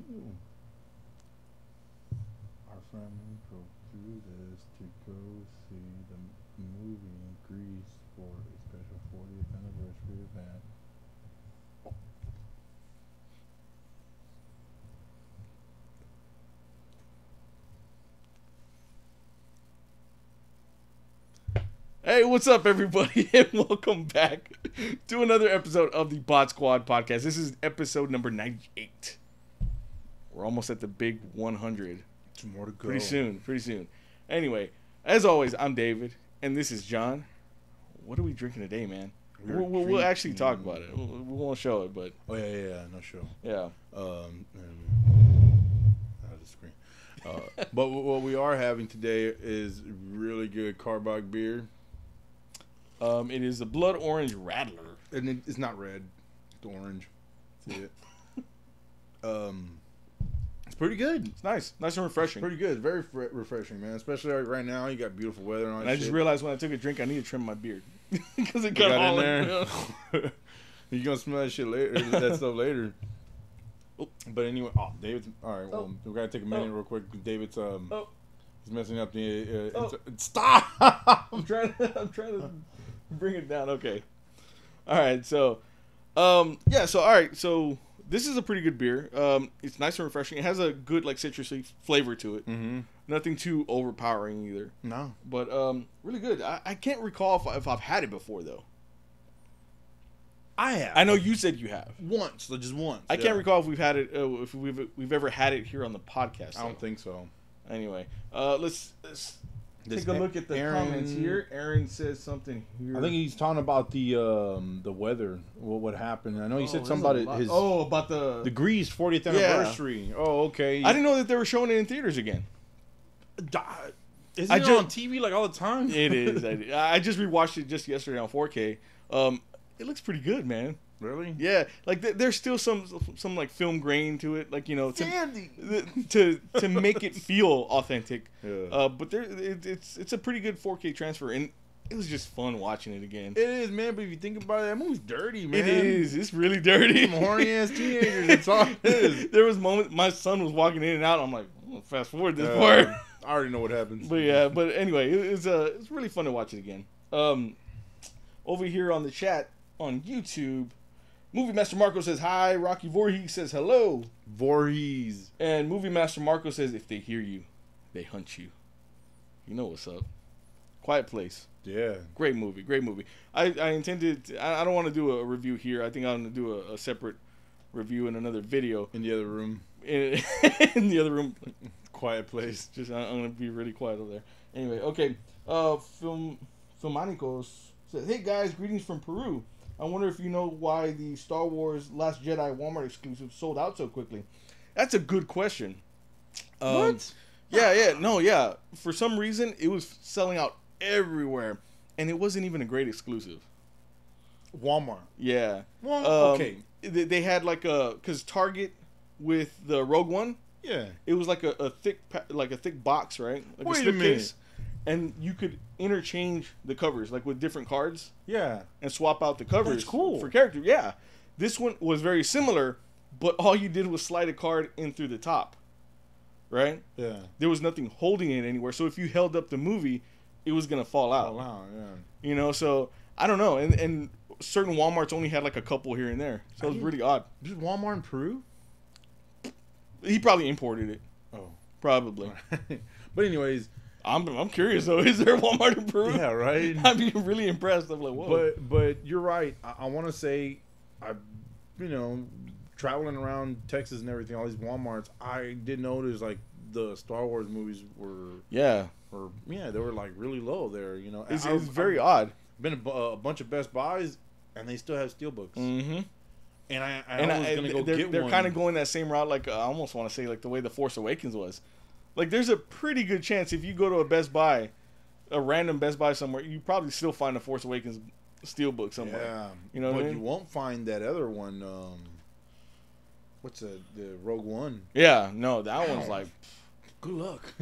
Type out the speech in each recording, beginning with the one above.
Our family drove through this to go see the movie in Greece for a special 40th anniversary event. Hey, what's up, everybody, and welcome back to another episode of the Botsquad podcast. This is episode number 98. We're almost at the big 100. Two more to go. Pretty soon. Anyway, as always, I'm David, and this is John. What are we drinking today, man? We'll actually talk about it. We won't show it, but... Oh, yeah, no show. Yeah. Out of the screen. But what we are having today is really good carbolic beer. It is the Blood Orange Rattler. And it's not red. It's orange. See it? It's pretty good. It's nice and refreshing. Pretty good. Very refreshing, man. Especially right now. You got beautiful weather and all that And I just realized when I took a drink, I need to trim my beard. Because it got all in there. You're going to smell that shit later. That stuff later. But anyway, David's... All right, well, we got to take a minute real quick. David's... He's messing up the... Stop! I'm trying to bring it down. Okay. All right, so... all right, so... This is a pretty good beer. It's nice and refreshing. It has a good, like, citrusy flavor to it. Mm-hmm. Nothing too overpowering either. No. But really good. I can't recall if I've had it before, though. I have. I know you said you have. Once. Just once. I can't recall if we've had it, if we've ever had it here on the podcast. I don't think so. Anyway, let's take a look at the comments here. Aaron says something here. I think he's talking about the weather. What happened? I know he said something about his. Oh, about the Greece 40th anniversary. Yeah. Oh, okay. I didn't know that they were showing it in theaters again. Isn't it on TV like all the time? It is. I just rewatched it just yesterday on 4K. It looks pretty good, man. Really? Yeah. Like there's still some like film grain to it, like to make it feel authentic. Yeah. But it's a pretty good 4K transfer, and it was just fun watching it again. It is, man. But if you think about it, that movie's dirty, man. It is. It's really dirty. Some horny ass teenagers. That's all it is. There was moments my son was walking in and out. I'm like, I'm gonna fast forward this part. I already know what happens. But yeah. But anyway, it's really fun to watch it again. Over here on the chat on YouTube, Movie Master Marco says hi. Rocky Voorhees says hello. Voorhees. And Movie Master Marco says if they hear you, they hunt you. You know what's up. Quiet Place. Yeah. Great movie. I intended... I don't want to do a review here. I think I'm going to do a separate review in another video. In the other room. In the other room. Quiet Place. I'm going to be really quiet over there. Anyway, okay. Filmanicos says, hey guys, greetings from Peru. I wonder if you know why the Star Wars Last Jedi Walmart exclusive sold out so quickly. That's a good question. What? Yeah. For some reason, it was selling out everywhere, and it wasn't even a great exclusive. Walmart. Yeah. Well, okay. They had because Target with the Rogue One. Yeah. It was like a thick box, right? Like Wait a minute. And you could interchange the covers, like with different cards. Yeah. And swap out the covers. That's cool. For character. Yeah. This one was very similar, but all you did was slide a card in through the top. Right? Yeah. There was nothing holding it anywhere. So if you held up the movie, it was going to fall out. Yeah. So I don't know. And certain Walmarts only had like a couple here and there. So it was really odd. Is Walmart in Peru? He probably imported it. Oh. Probably. But anyways... I'm curious though. Is there a Walmart in Peru? Yeah, right. I'd be really impressed. I'm like, whoa. But you're right. I want to say, traveling around Texas and everything, all these WalMarts, I did notice like the Star Wars movies were they were like really low there. It's very odd. Been a bunch of Best Buys and they still have steelbooks. Mm-hmm. And I was gonna go get one. They're kind of going that same route. Like I almost want to say like the way the Force Awakens was. Like, there's a pretty good chance if you go to a Best Buy, a random Best Buy somewhere, you probably still find a Force Awakens steelbook somewhere. Yeah. You know what I mean? You won't find that other one. What's the Rogue One? Yeah, no, that one's like... Good luck.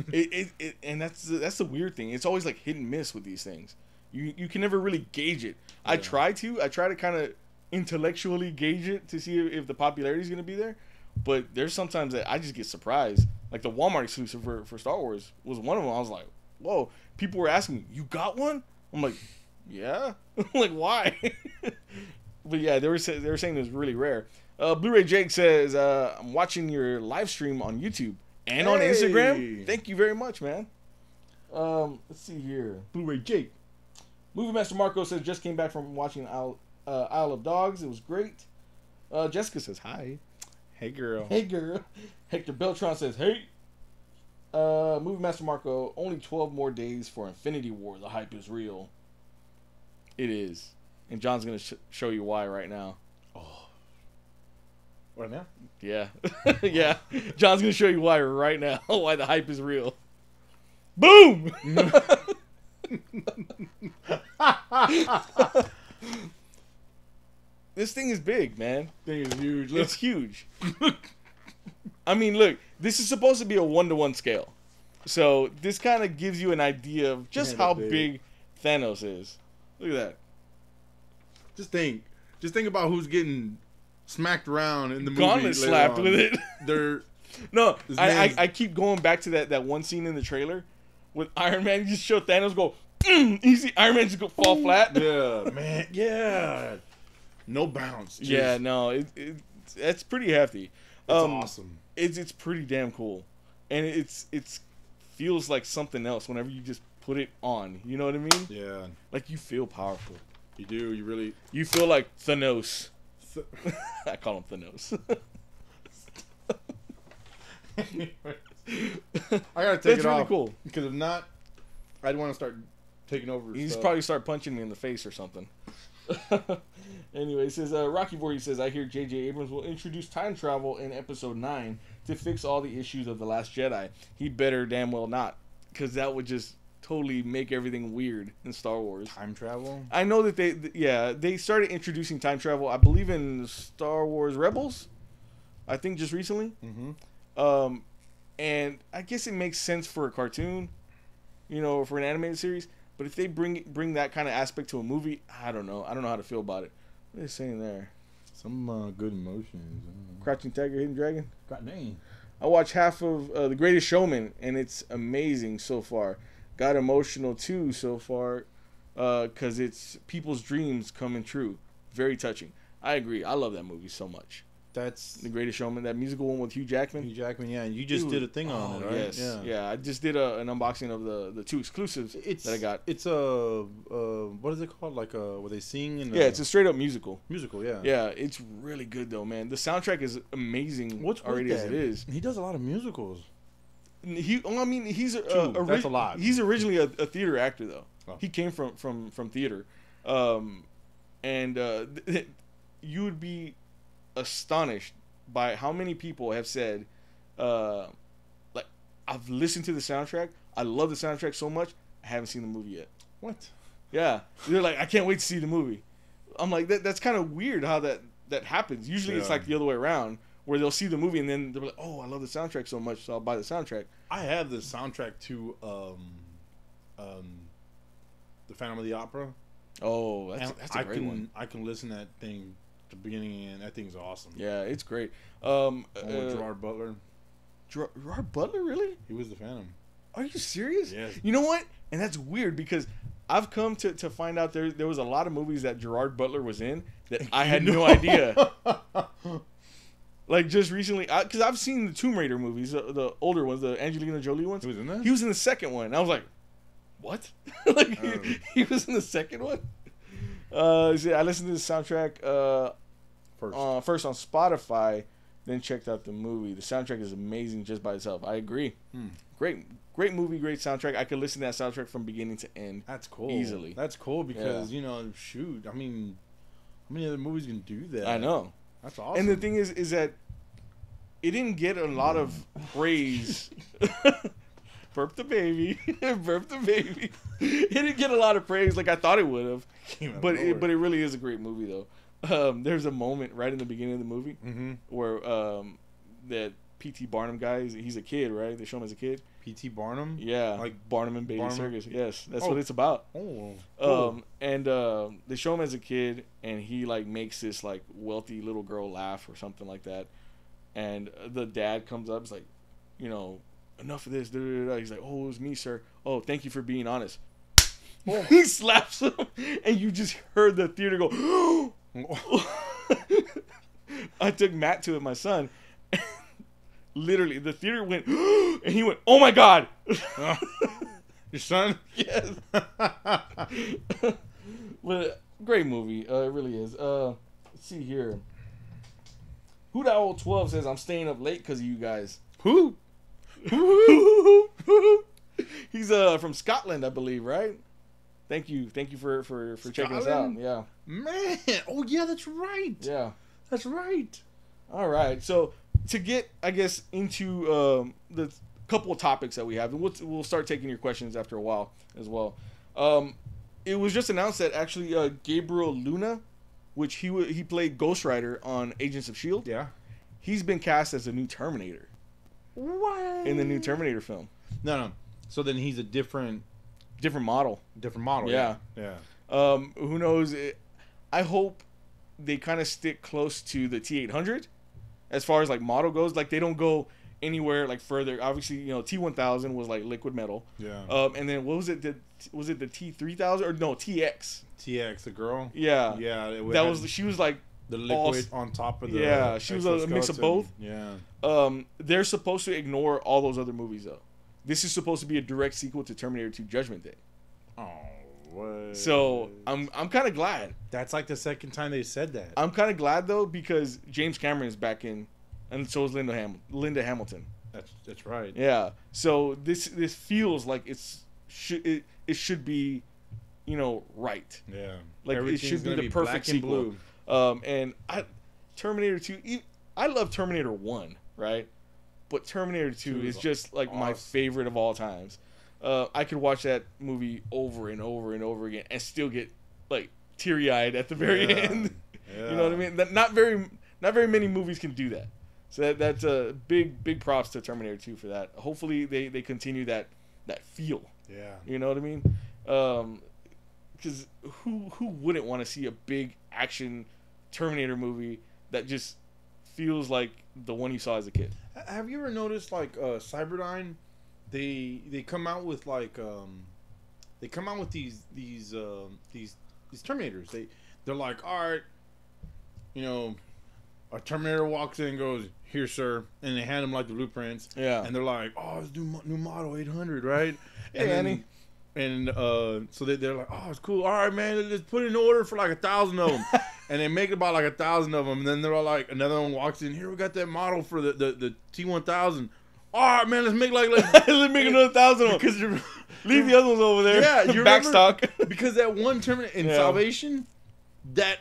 And that's the weird thing. It's always like hit and miss with these things. You can never really gauge it. Yeah. I try to kind of intellectually gauge it to see if the popularity is going to be there. But there's sometimes that I just get surprised. Like the Walmart exclusive for Star Wars was one of them. I was like, whoa. People were asking me, you got one? I'm like, yeah. Like, why? But yeah, they were saying it was really rare. Bluray Jake says, I'm watching your live stream on YouTube and on Instagram. Thank you very much, man. Let's see here. Bluray Jake. Movie Master Marco says, just came back from watching Isle of Dogs. It was great. Jessica says, hi. Hey, girl. Hey, girl. Hector Beltron says, hey. Movie Master Marco, only 12 more days for Infinity War. The hype is real. It is. And John's going to show you why right now. Oh. Right now? Yeah. Yeah. John's going to show you why right now. Why the hype is real. Boom! This thing is big, man. Thing is huge. It's huge. I mean, look, this is supposed to be a 1-to-1 scale. So this kind of gives you an idea of just how big Thanos is. Look at that. Just think about who's getting smacked around in the movie. Gauntlet slapped with it. No, I keep going back to that one scene in the trailer with Iron Man. You just show Thanos go, you see Iron Man just go fall flat. Yeah, man. Yeah. No bounce. Just, yeah, no, it's pretty hefty. It's awesome. It's pretty damn cool, and it's feels like something else whenever you just put it on. You know what I mean? Yeah. Like you feel powerful. You do. You really. You feel like Thanos. I call him Thanos. I gotta take it off. Really cool. Because if not, I'd want to start taking over. He's probably start punching me in the face or something. Anyway, it says Rocky Vorty says, I hear J.J. Abrams will introduce time travel in Episode 9 to fix all the issues of The Last Jedi. He better damn well not, because that would just totally make everything weird in Star Wars. Time travel? I know that they started introducing time travel, I believe, in Star Wars Rebels. I think just recently. Mm-hmm. And I guess it makes sense for a cartoon, you know, for an animated series. But if they bring that kind of aspect to a movie, I don't know. I don't know how to feel about it. What are they saying there? Some good emotions. Crouching Tiger, Hidden Dragon? God dang. I watched half of The Greatest Showman, and it's amazing so far. Got emotional, too, so far, because it's people's dreams coming true. Very touching. I agree. I love that movie so much. That's The Greatest Showman, that musical one with Hugh Jackman. Hugh Jackman, yeah. And you just did a thing on it, right? Yes, yeah. I just did an unboxing of the 2 exclusives that I got. It's what is it called? Like where they sing? It's a straight up musical. Musical, yeah. Yeah, it's really good though, man. The soundtrack is amazing. What's already as it is. He does a lot of musicals. He's that's a lot. He's originally a theater actor though. Oh. He came from theater, and you would be astonished by how many people have said, like, I've listened to the soundtrack. I love the soundtrack so much. I haven't seen the movie yet. What? Yeah, they're like, I can't wait to see the movie. I'm like, that's kind of weird how that happens. Usually it's like the other way around, where they'll see the movie and then they're like, oh, I love the soundtrack so much, so I'll buy the soundtrack. I have the soundtrack to the Phantom of the Opera. Oh, that's a great one. I can listen to that thing the beginning and that thing's awesome. Yeah, it's great. Gerard Butler. Gerard Butler, really? He was the Phantom. Are you serious? Yes. You know what? And that's weird because I've come to find out there was a lot of movies that Gerard Butler was in that I had no idea. Like just recently, because I've seen the Tomb Raider movies, the older ones, the Angelina Jolie ones. He was in that? He was in the second one. And I was like, what? Like he was in the second one? See, I listened to the soundtrack first on Spotify, then checked out the movie. The soundtrack is amazing just by itself. I agree. Great movie, great soundtrack. I could listen to that soundtrack from beginning to end. That's cool. Easily. That's cool because, shoot, I mean, how many other movies can do that? I know. That's awesome. And the thing is that it didn't get a lot of praise. Burp the baby. Burp the baby. It didn't get a lot of praise like I thought it would have. But it really is a great movie, though. There's a moment right in the beginning of the movie where that P.T. Barnum guy, he's a kid, right? They show him as a kid. P.T. Barnum? Yeah. Like Barnum and Bailey Circus. Yes, that's what it's about. Oh, cool. And they show him as a kid, and he, like, makes this, like, wealthy little girl laugh or something like that. and the dad comes up, is like, you know, enough of this. Da, da, da. He's like, oh, it was me, sir. Oh, thank you for being honest. Oh. He slaps him, and you just heard the theater go. I took Matt to it, my son. Literally, the theater went, and he went, oh my God. Your son? Yes. But great movie. It really is. Let's see here. Who that old 12 says I'm staying up late because of you guys? Who? He's from Scotland, I believe, right? Thank you for checking us out. Yeah. Man. Oh yeah, that's right. Yeah. That's right. All right. So to get, I guess, into the couple of topics that we have, and we'll start taking your questions after a while as well. It was just announced that actually Gabriel Luna, which he played Ghost Rider on Agents of S.H.I.E.L.D. Yeah. He's been cast as a new Terminator. What? In the new Terminator film. No. So then he's a different model. Yeah. Who knows? I hope they kind of stick close to the T800 as far as like model goes. Like they don't go anywhere like further. Obviously, you know, T1000 was like liquid metal. Yeah. And then what was it? Was it the T3000 or no TX? TX, the girl. Yeah. Yeah. She was like the liquid on top of the. Yeah, she was a mix of both. Yeah. They're supposed to ignore all those other movies though. This is supposed to be a direct sequel to Terminator 2: Judgment Day. Oh, what? So I'm kind of glad. That's like the second time they said that. I'm kind of glad though because James Cameron is back in, and so is Linda Hamilton. That's right. Yeah. So this feels like it should be, you know, right. Yeah. Like it should be the perfect sequel. And Terminator 2. I love Terminator 1, right? But Terminator 2 is just like awesome. My favorite of all times. I could watch that movie over and over and over again and still get like teary-eyed at the very end. Yeah. You know what I mean? Not very many movies can do that. So that's a big props to Terminator 2 for that. Hopefully they continue that feel. Yeah. You know what I mean? Because who wouldn't want to see a big action Terminator movie that just feels like the one you saw as a kid? Have you ever noticed like Cyberdyne? They come out with like they come out with these Terminators. They're like, all right, you know, a Terminator walks in and goes, here, sir, and they hand them like the blueprints. Yeah. And they're like, oh, it's new model 800, right? Hey, Annie. And so they're like, oh, it's cool. All right, man, let's put in an order for like 1,000 of them. And they make about like 1,000 of them. And then they're all like, another one walks in. Here, we got that model for the T1000. All right, man, let's make like let's make another 1,000 of them. Because leave the other ones over there. Yeah, you backstock. Because that one Terminator in Salvation, that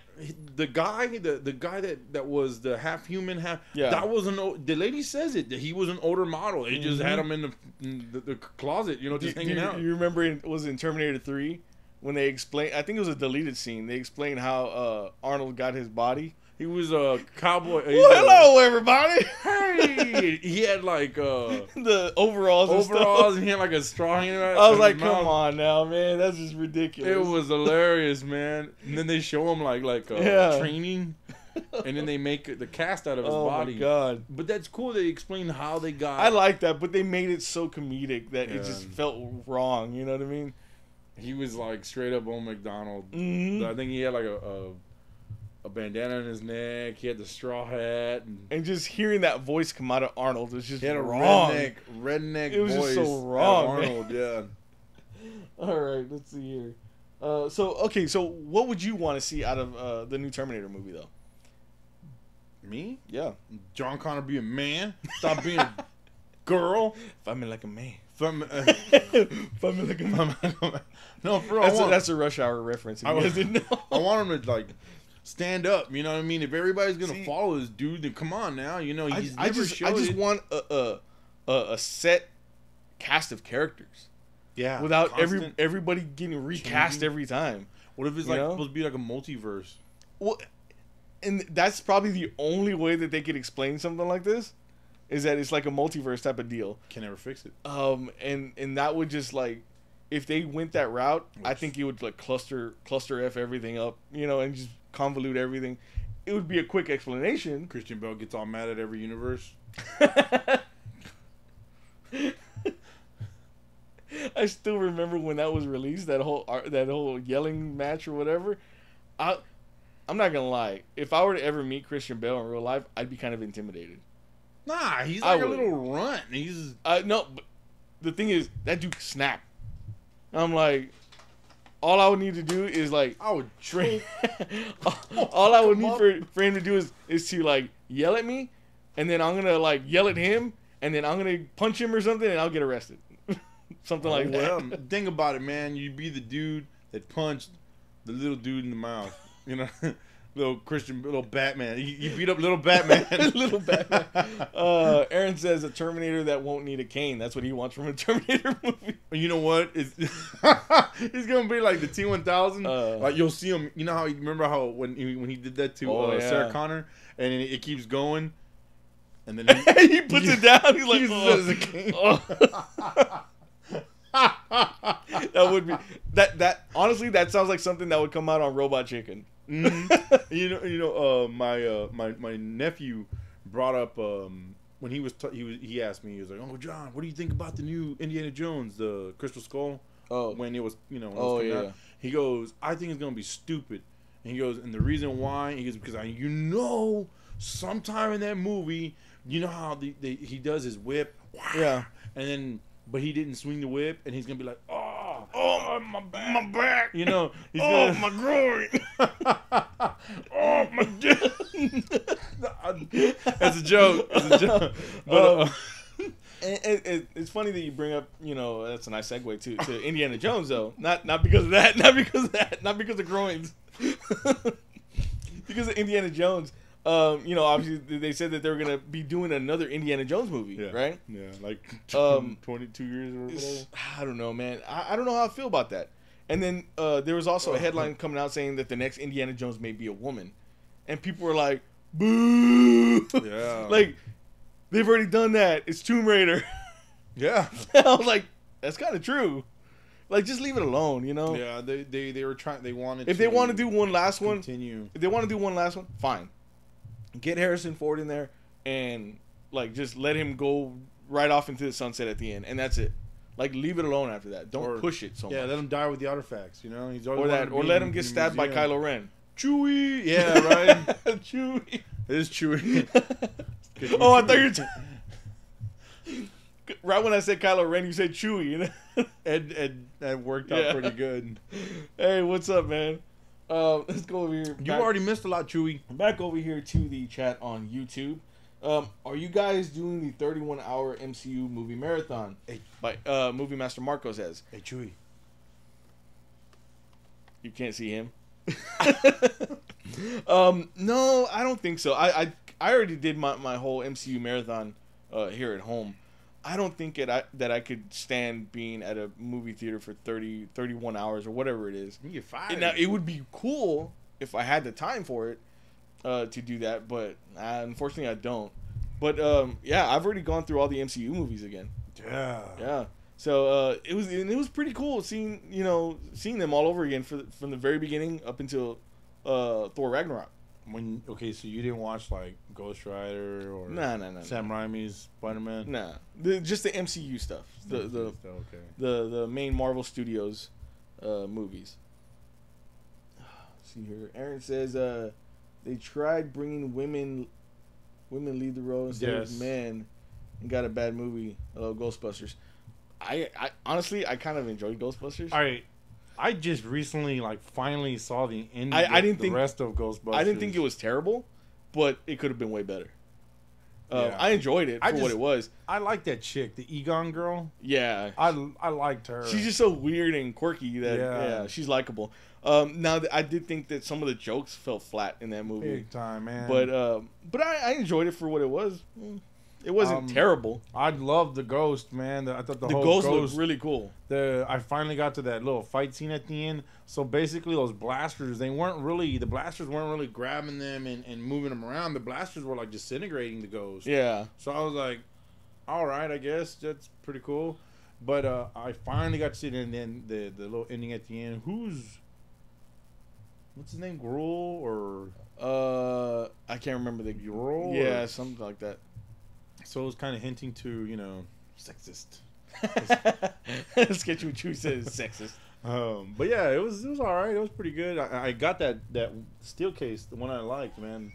the guy that was the half human that was the lady says it, that he was an older model. They just had him in the closet, you know, just hanging out. You remember was it in Terminator 3 when they explained, I think it was a deleted scene, they explained how Arnold got his body. He was a cowboy. Well, hello, everybody. Hey, he had like the overalls, and he had like a straw hanging out. I was like, come on now, man, that's just ridiculous. It was hilarious, man. And then they show him like training, and then they make the cast out of his body. Oh my god! But that's cool. They explain how they got. I like that, but they made it so comedic that it just felt wrong. You know what I mean? He was like straight up Old McDonald. Mm-hmm. I think he had like a bandana on his neck. He had the straw hat, and just hearing that voice come out of Arnold was just wrong. Redneck. It was voice just so wrong, Arnold, yeah. All right, let's see here. So what would you want to see out of the new Terminator movie, though? Me? Yeah. John Connor be a man. Stop being a girl. Fight me like a man. Fight me like a man. No, bro. That's a Rush Hour reference. If you guys didn't know. I want him to like stand up. You know what I mean? If everybody's gonna follow this dude, then come on now. You know he's I just want a set cast of characters. Yeah. Without everybody getting recast every time. What if it's like supposed to be like a multiverse? Well, and that's probably the only way that they could explain something like this, is that it's like a multiverse type of deal. Can never fix it. And that would just like, if they went that route, I think it would like cluster F everything up, you know, and just convolute everything. it would be a quick explanation. Christian Bale gets all mad at every universe. I still remember when that was released, that whole yelling match or whatever. I'm not gonna lie. If I were to ever meet Christian Bale in real life, I'd be kind of intimidated. Nah, he's like a little runt. He's no, but the thing is that dude snap. I'm like, all I would need to do is like, I would train. all I would need for him to do is to like yell at me, and then I'm gonna like yell at him, and then I'm gonna punch him or something, and I'll get arrested. Something like that. Well, think about it, man. You'd be the dude that punched the little dude in the mouth. You know, little Batman. You beat up little Batman. Little Batman. Aaron says a Terminator that won't need a cane. That's what he wants from a Terminator movie. You know what? He's gonna be like the T-1000. Like you'll see him. You know how you remember how when he did that to Sarah Connor, and it keeps going, and then he puts it down. He's like, uses a cane. That would be that. Honestly, that sounds like something that would come out on Robot Chicken. Mm-hmm. My nephew brought up when he asked me, he was like, "Oh, John, what do you think about the new Indiana Jones, the Crystal Skull?" When it was coming out. He goes, "I think it's gonna be stupid," and he goes, "And the reason why," he goes, "because sometime in that movie, you know how he does his whip, and then." But he didn't swing the whip, and he's gonna be like, "Oh, my back, you know, my groin, oh my god." That's a joke. But it's funny that you bring up, that's a nice segue to Indiana Jones though. Not because of that, not because of groins, because of Indiana Jones. Obviously they said that they were gonna be doing another Indiana Jones movie, right? Yeah, like 22 years or whatever. I don't know, man. I don't know how I feel about that. And then there was also a headline coming out saying that the next Indiana Jones may be a woman, and people were like, "Boo!" Yeah, like they've already done that. It's Tomb Raider. Yeah, I was like, that's kind of true. Like, just leave it alone, Yeah, they were trying. They wanted. If they want to do one last one, continue. If they want to do one last one, fine. Get Harrison Ford in there and like just let him go right off into the sunset at the end, and that's it. Like, leave it alone after that. Don't push it so much. Yeah, let him die with the artifacts. He's or let him get stabbed by Kylo Ren. Chewie. Yeah, right. Chewie. It is Chewie. I thought you were. Right when I said Kylo Ren, you said Chewie. And that worked out pretty good. Hey, what's up, man? Let's go over here. You already missed a lot, Chewie. Back over here to the chat on YouTube. Are you guys doing the 31-hour MCU movie marathon? Hey. By Movie Master Marco says. Hey, Chewie. You can't see him. No, I don't think so. I already did my whole MCU marathon here at home. I don't think that I could stand being at a movie theater for 31 hours or whatever it is. You get fired. Now, it would be cool if I had the time for it to do that, but unfortunately I don't. But I've already gone through all the MCU movies again. Yeah. So it was pretty cool seeing them all over again from the very beginning up until Thor Ragnarok. So you didn't watch like Ghost Rider or No. Sam Raimi's Spider-Man? Nah, just the MCU stuff. The main Marvel Studios movies. Let's see here. Aaron says they tried bringing women lead the role instead of men and got a bad movie. Ghostbusters. I honestly kind of enjoyed Ghostbusters. All right. I just recently finally saw the end the rest of Ghostbusters. I didn't think it was terrible, but it could have been way better. I enjoyed it for what it was. I like that chick, the Egon girl. Yeah. I liked her. She's just so weird and quirky that she's likable. Now, I did think that some of the jokes fell flat in that movie. Big time, man. But I enjoyed it for what it was. It wasn't terrible. I loved the ghost, man. I thought the whole ghost looked really cool. I finally got to that little fight scene at the end. So basically, those blasters, the blasters weren't really grabbing them and moving them around. The blasters were like disintegrating the ghost. Yeah. So I was like, all right, I guess that's pretty cool. But I finally got to see it, and then the little ending at the end. what's his name, Gruel or I can't remember the Gruel. Yeah, something like that. So it was kind of hinting to, you know, sexist. Let's get you what you said is sexist. But yeah, it was all right. It was pretty good. I got that steel case, the one I liked, man.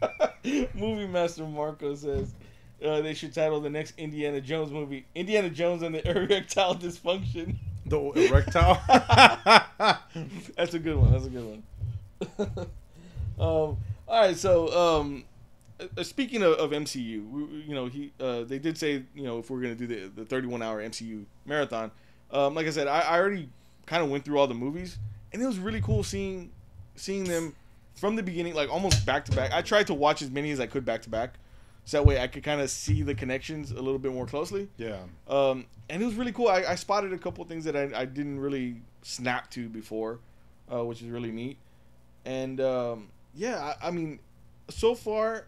Movie Master Marco says they should title the next Indiana Jones movie "Indiana Jones and the Erectile Dysfunction." The erectile. That's a good one. That's a good one. All right, so speaking of MCU, you know, they did say, you know, if we're gonna do the 31-hour MCU marathon, like I said, I already kind of went through all the movies, and it was really cool seeing them from the beginning, like almost back to back. I tried to watch as many as I could back to back, so that way I could kind of see the connections a little bit more closely. Yeah. And it was really cool. I spotted a couple things that I didn't really snap to before, which is really neat. And yeah, I mean, so far,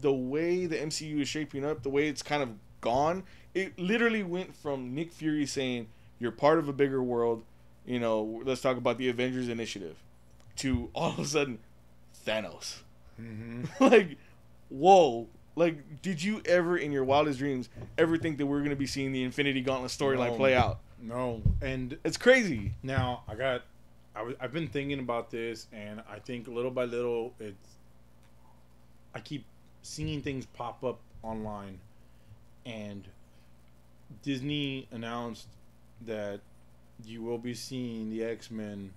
the way the MCU is shaping up, the way it's kind of gone, it literally went from Nick Fury saying, "You're part of a bigger world, you know, let's talk about the Avengers Initiative," to all of a sudden, Thanos. Mm-hmm. Like, whoa. Like, did you ever, in your wildest dreams, ever think that we're going to be seeing the Infinity Gauntlet storyline play out? No. And it's crazy. Now, I've been thinking about this, and I think little by little, I keep seeing things pop up online, and Disney announced that you will be seeing the X-Men,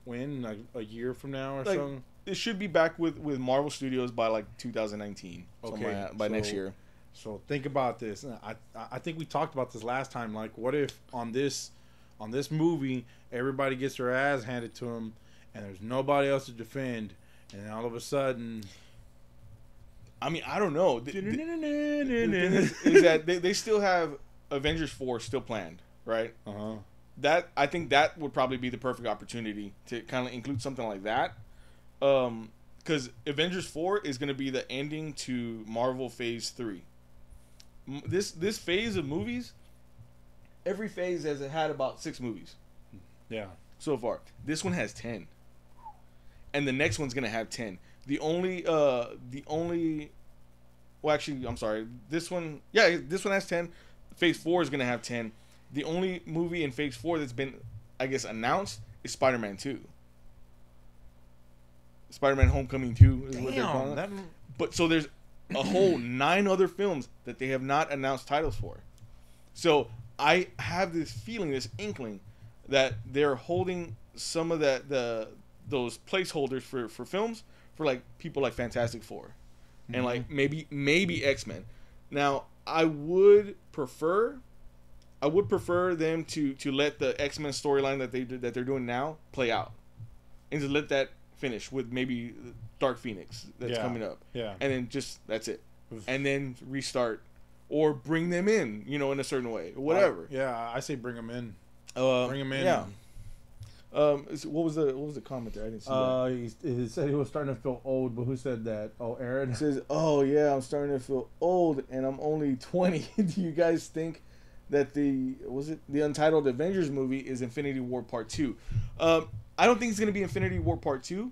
when? Like a year from now or something? It should be back with Marvel Studios by like 2019. Okay, by next year. So think about this. I think we talked about this last time. Like, what if on this movie everybody gets their ass handed to them, and there's nobody else to defend, and all of a sudden, I mean, I don't know. The thing is that they still have Avengers 4 still planned, right? I think that would probably be the perfect opportunity to kind of include something like that. Because Avengers 4 is going to be the ending to Marvel Phase 3. This phase of movies, every phase has had about 6 movies. Yeah. So far. This one has 10. And the next one's going to have 10. Well, actually, I'm sorry. This one has 10. Phase 4 is going to have 10. The only movie in Phase 4 that's been, I guess, announced is Spider-Man 2. Spider-Man Homecoming 2 is what they're calling it. But so there's a whole 9 other films that they have not announced titles for. So I have this feeling, this inkling, that they're holding some of those placeholders for films for like people like Fantastic Four, and like maybe X-Men. Now I would prefer them to let the X-Men storyline that they're doing now play out, and to let that finish with maybe Dark Phoenix that's coming up. Yeah. And then that's it. And then restart or bring them in, you know, in a certain way. Whatever. I say bring them in. Bring them in. Yeah. What was the comment there? I didn't see that. He said he was starting to feel old, but who said that? Oh, Aaron. He says, "Oh yeah, I'm starting to feel old and I'm only 20. Do you guys think that the Untitled Avengers movie is Infinity War Part 2? I don't think it's going to be Infinity War Part 2.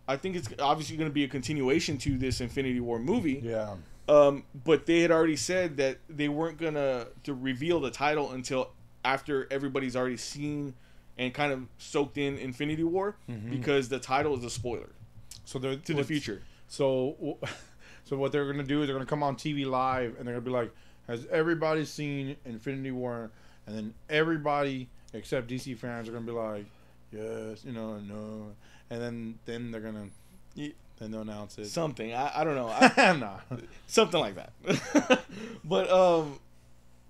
I think it's obviously going to be a continuation to this Infinity War movie. Yeah. But they had already said that they weren't going to reveal the title until after everybody's already seen and kind of soaked in Infinity War, because the title is a spoiler. So they're to the future. So what they're going to do is they're going to come on TV live and they're going to be like, has everybody seen Infinity War? And then everybody except DC fans are going to be like, yes, no. And then they're going to then they'll announce it. Something. I don't know. Nah. Something like that. But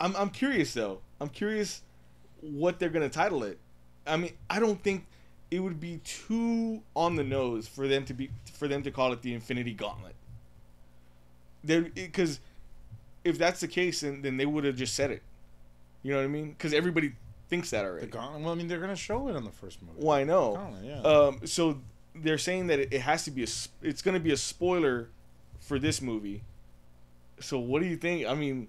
I'm curious though. I'm curious what they're going to title it. I mean, I don't think it would be too on the nose for them to call it the Infinity Gauntlet. Because if that's the case, then they would have just said it. You know what I mean? Because everybody thinks that already. The Gauntlet. Well, I mean, they're going to show it on the first movie. Well, I know. Gauntlet, yeah. So they're saying that it has to be it's going to be a spoiler for this movie. So what do you think? I mean,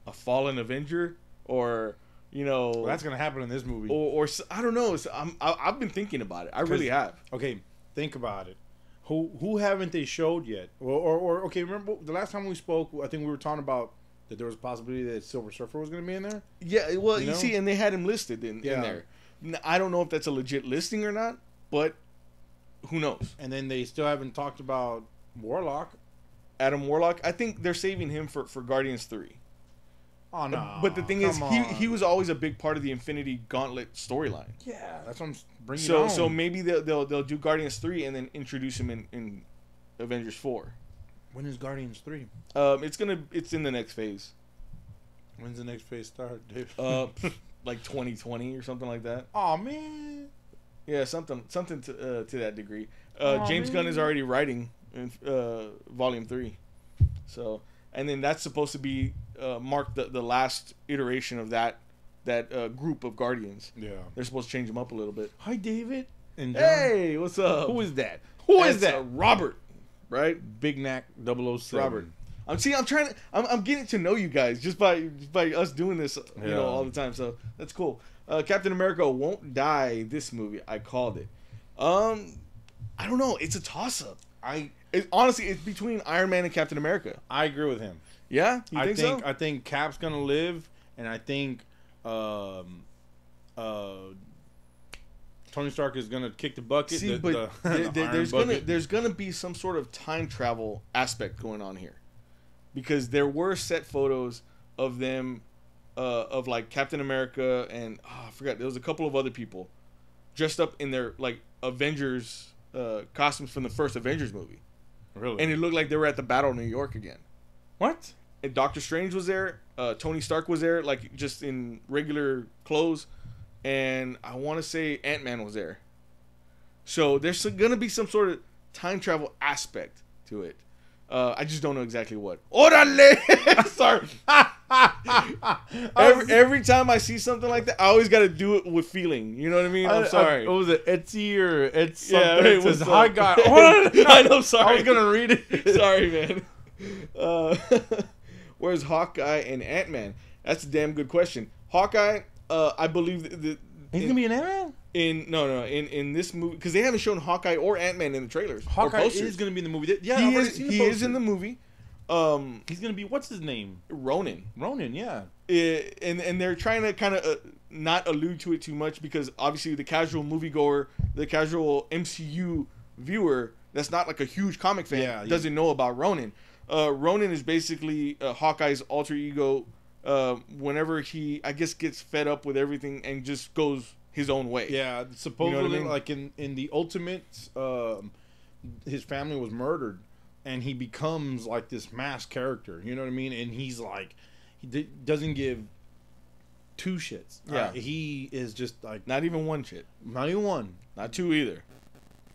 a fallen Avenger, or well, that's going to happen in this movie, or I don't know. I've been thinking about it. I really have. Okay, think about it. Who haven't they showed yet? Or okay, remember the last time we spoke? I think we were talking about that there was a possibility that Silver Surfer was going to be in there. Yeah, well, you see, and they had him listed in there. I don't know if that's a legit listing or not, but who knows? And then they still haven't talked about Warlock. Adam Warlock. I think they're saving him for Guardians 3. Oh no! But the thing is, he was always a big part of the Infinity Gauntlet storyline. Yeah, that's what I'm bringing. So maybe they'll do Guardians 3 and then introduce him in Avengers 4. When is Guardians 3? It's in the next phase. When's the next phase start, Dave? Like 2020 or something like that. Oh man. Yeah, something to that degree. James Gunn is already writing in Volume 3. So, and then that's supposed to be mark the last iteration of that group of Guardians. Yeah. They're supposed to change them up a little bit. Hi, David. And John. Hey, what's up? Who is that? Robert, right? Big Knack 007. Robert. I'm getting to know you guys just by us doing this, all the time. So that's cool. Captain America won't die this movie. I called it. I don't know. It's a toss up. Honestly, it's between Iron Man and Captain America. I agree with him. Yeah, you think so? I think Cap's gonna live, and I think Tony Stark is gonna kick the bucket. See, there's gonna be some sort of time travel aspect going on here, because there were set photos of them, of like Captain America and I forgot, there was a couple of other people dressed up in their like Avengers costumes from the first Avengers movie. Really? And it looked like they were at the Battle of New York again. What? And Doctor Strange was there. Tony Stark was there, like just in regular clothes. And I want to say Ant-Man was there. So there's going to be some sort of time travel aspect to it. I just don't know exactly what. Orale! Sorry. Every time I see something like that, I always got to do it with feeling. You know what I mean? I'm sorry. What was it? Etsy or it's something? Yeah, it says, hi, guy. I know, sorry. I was going to read it. Sorry, man. Where's Hawkeye and Ant-Man? That's a damn good question. Hawkeye, I believe he's gonna be an Ant-Man. In this movie, because they haven't shown Hawkeye or Ant-Man in the trailers. Hawkeye is gonna be in the movie. Yeah, he is in the movie. He's gonna be, what's his name? Ronan, yeah. And they're trying to kind of not allude to it too much, because obviously the casual moviegoer, the casual MCU viewer that's not like a huge comic fan doesn't know about Ronan. Ronan is basically Hawkeye's alter ego. Whenever he, I guess, gets fed up with everything and just goes his own way. Yeah, supposedly, you know what I mean? like in the Ultimates, his family was murdered, and he becomes like this masked character. You know what I mean? And he's like, doesn't give two shits. Yeah, he is just like not even one shit. Not even one. Not two either.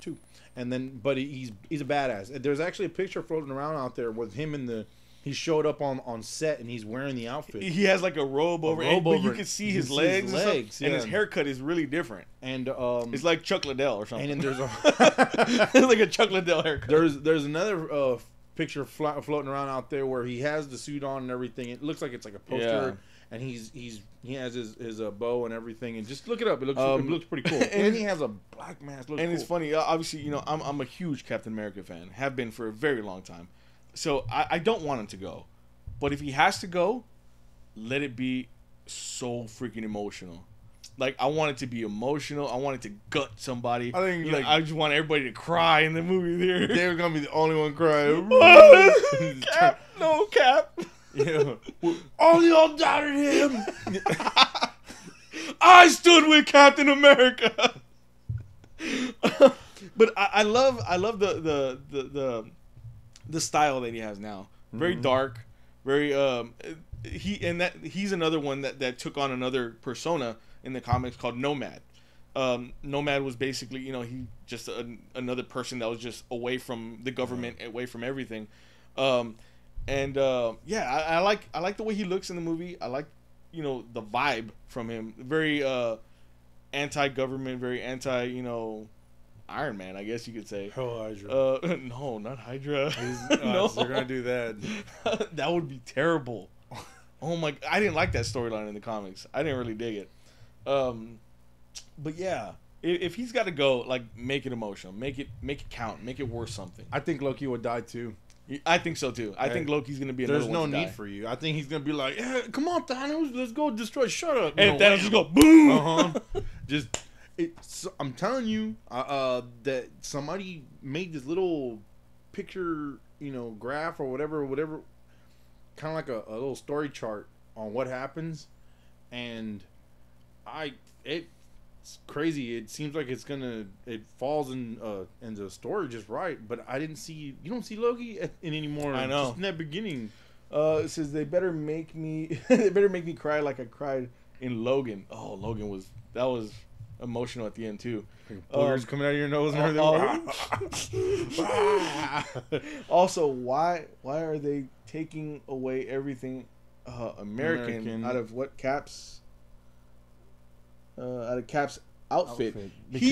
Two. And then, but he's a badass. There's actually a picture floating around out there with him in the. He showed up on set and he's wearing the outfit. He has like a robe over, but you can see his legs, and his haircut is really different. And it's like Chuck Liddell or something. And then there's it's like a Chuck Liddell haircut. There's another picture floating around out there where he has the suit on and everything. It looks like it's like a poster, and he has his bow and everything. And just look it up. It looks pretty cool. And he has a black mask. And it's funny. Obviously, I'm a huge Captain America fan. Have been for a very long time. So I don't want him to go, but if he has to go, let it be so freaking emotional. Like, I want it to be emotional. I want it to gut somebody. I think I just want everybody to cry in the movie theater. They're gonna be the only one crying. Cap, no Cap. Yeah, all y'all doubted him. I stood with Captain America. But I love the style that he has now. Very dark, very he's another one that took on another persona in the comics called Nomad. Nomad was basically, he just another person that was just away from the government, away from everything. I like the way he looks in the movie. I like, the vibe from him. Very anti-government, very anti, Iron Man, I guess you could say. Oh, Hydra. No, not Hydra. No, they're gonna do that. That would be terrible. Oh my! I didn't like that storyline in the comics. I didn't really dig it. But yeah, if he's got to go, like, make it emotional, make it count, make it worth something. I think Loki would die too. I think so too. I think Loki's gonna be another one. There's no need for you. I think he's gonna be like, yeah, come on, Thanos, let's go destroy. Shut up. And Thanos just go boom. Just, I'm telling you, that somebody made this little picture, graph or whatever, kind of like a little story chart on what happens, and it's crazy. It seems like it falls in the story just right, but you don't see Loki in anymore. I know. Just in that beginning. It says they better make me cry like I cried in Logan. Oh, Logan was emotional at the end too. Boogers coming out of your nose and everything. Also, why are they taking away everything American out of what Cap's outfit? He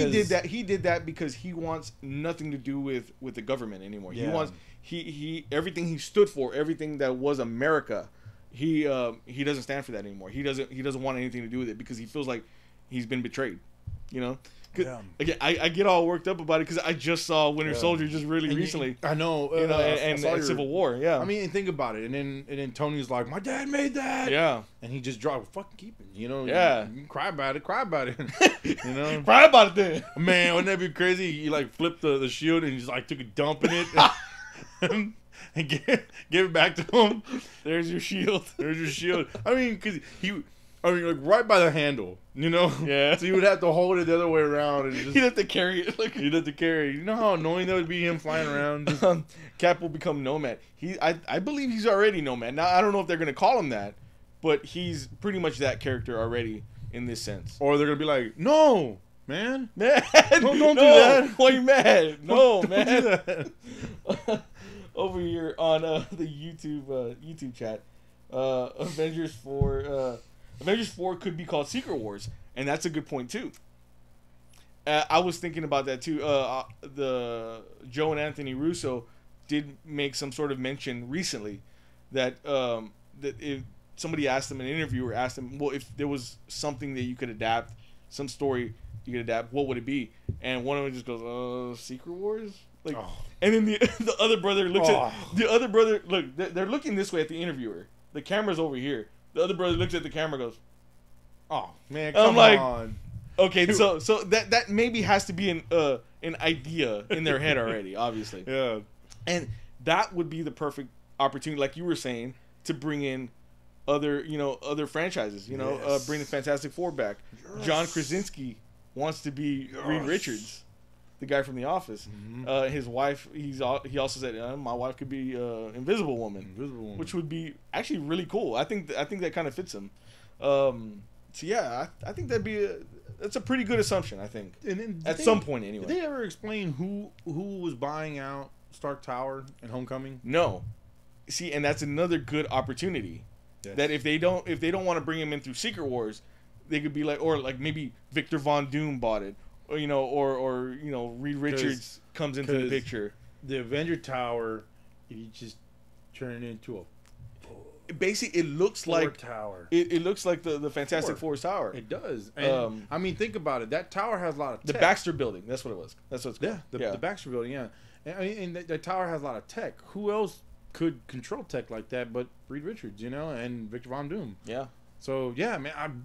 did that because he wants nothing to do with the government anymore. Yeah. He wants he everything he stood for, everything that was America. He doesn't stand for that anymore. He doesn't want anything to do with it because he feels like he's been betrayed. Again, I get all worked up about it because I just saw Winter Soldier just really recently. I know, and Civil War. Yeah, I mean, and think about it, and then Tony's like, "My dad made that." Yeah, and he just dropped, "Fucking keep it." Yeah, you can cry about it. Cry about it. Cry about it then. Man, wouldn't that be crazy? He like flipped the shield and just like took a dump in it. And give it back to him. There's your shield. There's your shield. I mean, like right by the handle, Yeah. So you would have to hold it the other way around, and he'd have to carry it. He'd have to carry it. How annoying that would be, him flying around. Cap will become Nomad. I believe he's already Nomad. Now I don't know if they're gonna call him that, but he's pretty much that character already in this sense. Or they're gonna be like, "No, man, don't do that. Why are you mad? No, man." Do that. Over here on the YouTube chat, Avengers 4 could be called Secret Wars, and that's a good point too. I was thinking about that too. The Joe and Anthony Russo did make some sort of mention recently that that if somebody asked them, an interviewer asked them, well, if there was something that you could adapt, some story you could adapt, what would it be? And one of them just goes, Secret Wars? Like, and then the other brother looks at the other brother. Look, they're looking this way at the interviewer. The camera's over here. The other brother looks at the camera, and goes, "Oh man, come on." Okay, so that maybe has to be an idea in their head already, obviously. Yeah, and that would be the perfect opportunity, like you were saying, to bring in other franchises. Yes. Bring the Fantastic Four back. Yes. John Krasinski wants to be Reed Richards. The guy from The Office. Mm-hmm. His wife, he also said, my wife could be Invisible Woman, which would be actually really cool. I think that kind of fits him. So yeah, I think that's a pretty good assumption. I think, and then at some point anyway. Did they ever explain who was buying out Stark Tower and Homecoming? No. See, and that's another good opportunity. Yes. That if they don't want to bring him in through Secret Wars, they could be like, or like maybe Victor Von Doom bought it. Or Reed Richards comes into the picture. The Avenger Tower, you just turn it into a basically it looks like tower. It looks like the Fantastic Four's tower. It does. And, I mean, think about it. That tower has a lot of tech. The Baxter Building. That's what it was. That's what it's called. Yeah, the Baxter Building. Yeah, and the tower has a lot of tech. Who else could control tech like that but Reed Richards? And Victor Von Doom. Yeah. So yeah, man.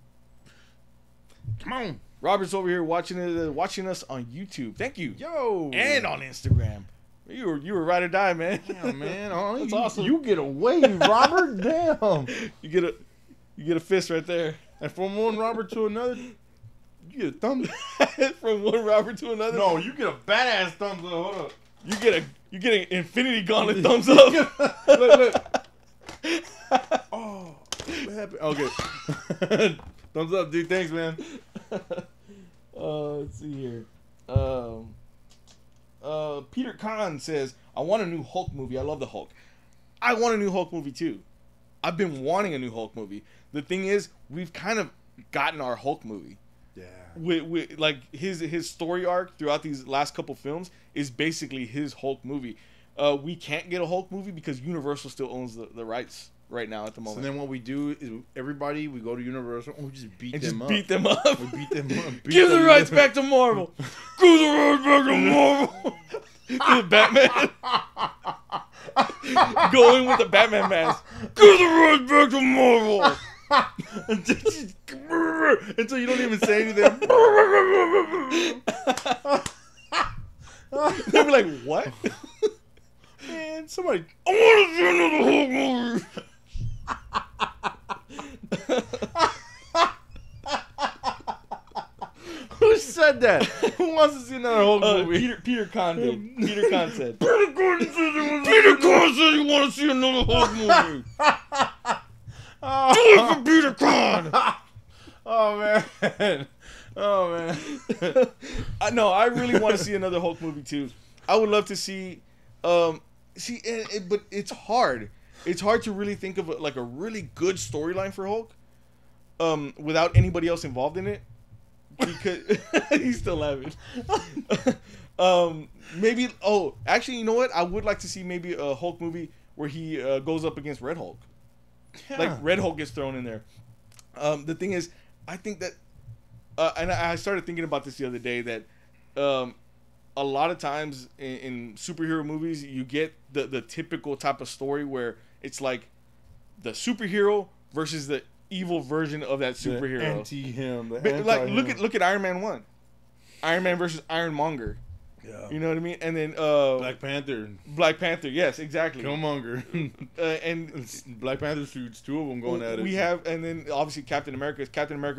Come on. Robert's over here watching us on YouTube. Thank you. Yo. And on Instagram. You were ride or die, man. Yeah, man. That's awesome. You get away, Robert. Damn. You get a fist right there. And from one Robert to another, you get a thumb. From one Robert to another. No, you get a badass thumbs up. Hold up. You get an Infinity Gauntlet thumbs up. Look. Oh, what happened? Okay. Thumbs up, dude. Thanks, man. Let's see here. Peter Kahn says, I want a new Hulk movie. I love the Hulk. I want a new Hulk movie too. I've been wanting a new Hulk movie. The thing is, we've kind of gotten our Hulk movie. Yeah. With like his story arc throughout these last couple films is basically his Hulk movie. We can't get a Hulk movie because Universal still owns the rights right now at the moment. So then what we do is we go to Universal and we just beat them up. Beat them up. We beat them up. Give the rights back to Marvel. Give the rights back to Marvel. To Batman. Going with the Batman mask. Give the rights back to Marvel. Until you don't even say anything. They'll be like, what? Man, somebody. I want to see another Hulk movie. Who said that? Who wants to see another Hulk movie? Peter Khan did. Peter Khan said. Peter Khan said you want to see another Hulk movie. Do it for Peter Khan. Oh man. Oh man. I really want to see another Hulk movie too. I would love to see. But it's hard. It's hard to really think of a really good storyline for Hulk, without anybody else involved in it. Because he's still laughing. Maybe. Oh, actually, you know what? I would like to see maybe a Hulk movie where he goes up against Red Hulk. Yeah. Like Red Hulk gets thrown in there. The thing is, I think that, and I started thinking about this the other day, that a lot of times in superhero movies, you get the typical type of story where it's like the superhero versus the evil version of that superhero. Anti-him. Like look at Iron Man 1. Iron Man versus Ironmonger. Yeah. You know what I mean? And then Black Panther, yes, exactly. Killmonger. And Black Panther suits, two of them going at it. We have, and then obviously Captain America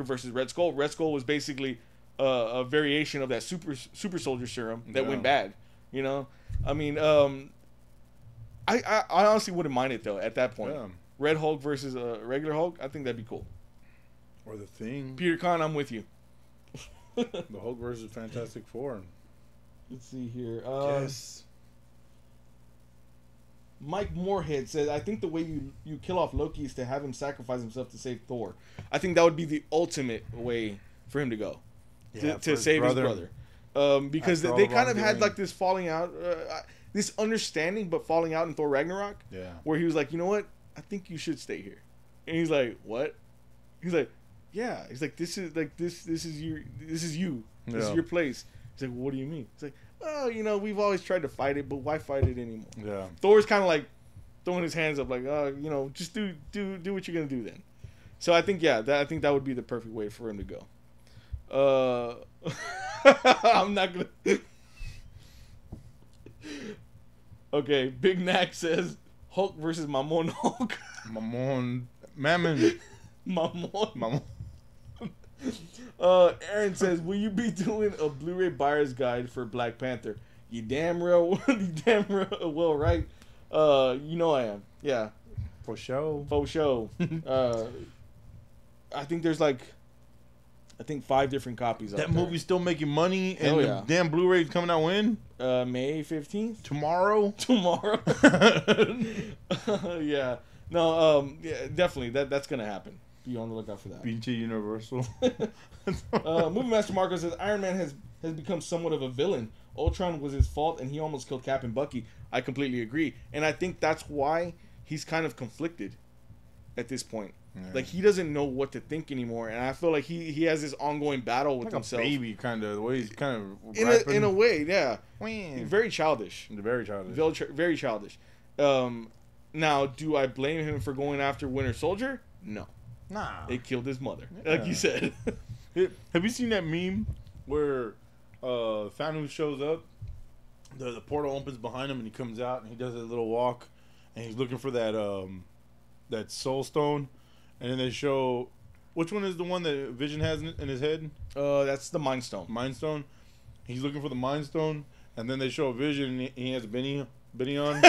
versus Red Skull. Red Skull was basically a variation of that super soldier serum that went bad. You know, I mean, I honestly wouldn't mind it though at that point. Yeah. Red Hulk versus regular Hulk, I think that'd be cool. Or the Thing. Peter Khan, I'm with you. The Hulk versus Fantastic Four. Let's see here. Yes. Mike Moorhead says, I think the way you kill off Loki is to have him sacrifice himself to save Thor. I think that would be the ultimate way for him to go. Yeah, to save his brother. Because they kind of had like this falling out, this understanding, but falling out in Thor Ragnarok. Yeah. Where he was like, you know what? I think you should stay here. And he's like, what? He's like, yeah. He's like, this is you. This is your place. He's like, well, what do you mean? It's like, well, you know, we've always tried to fight it, but why fight it anymore? Yeah. Thor's kind of like throwing his hands up, like, you know, just do what you're gonna do then. So I think, I think that would be the perfect way for him to go. I'm not gonna. Okay, Big Nack says Hulk versus Mamon Hulk. Mammon. Aaron says, will you be doing a Blu-ray buyer's guide for Black Panther? You damn well, right? You know I am. Yeah. For sure. I think there's 5 different copies of that movie's still making money, and the damn Blu-ray's coming out when? May 15th. Tomorrow. Yeah. No. Yeah. Definitely. That's gonna happen. Be on the lookout for that. BT Universal. Movie Master Marco says Iron Man has become somewhat of a villain. Ultron was his fault, and he almost killed Cap and Bucky. I completely agree, and I think that's why he's kind of conflicted at this point. Yeah. Like, he doesn't know what to think anymore, and I feel like he has this ongoing battle with himself. A baby, kind of the way he's kind of in a way, yeah. Very childish. Very childish. Very childish. Now, do I blame him for going after Winter Soldier? No. Nah. They killed his mother, like you said. Have you seen that meme where Thanos shows up? The portal opens behind him, and he comes out, and he does a little walk, and he's looking for that soul stone. And then they show, which one is the one that Vision has in his head? That's the Mind Stone. Mind Stone. He's looking for the Mind Stone, and then they show Vision, and he has a Benny on.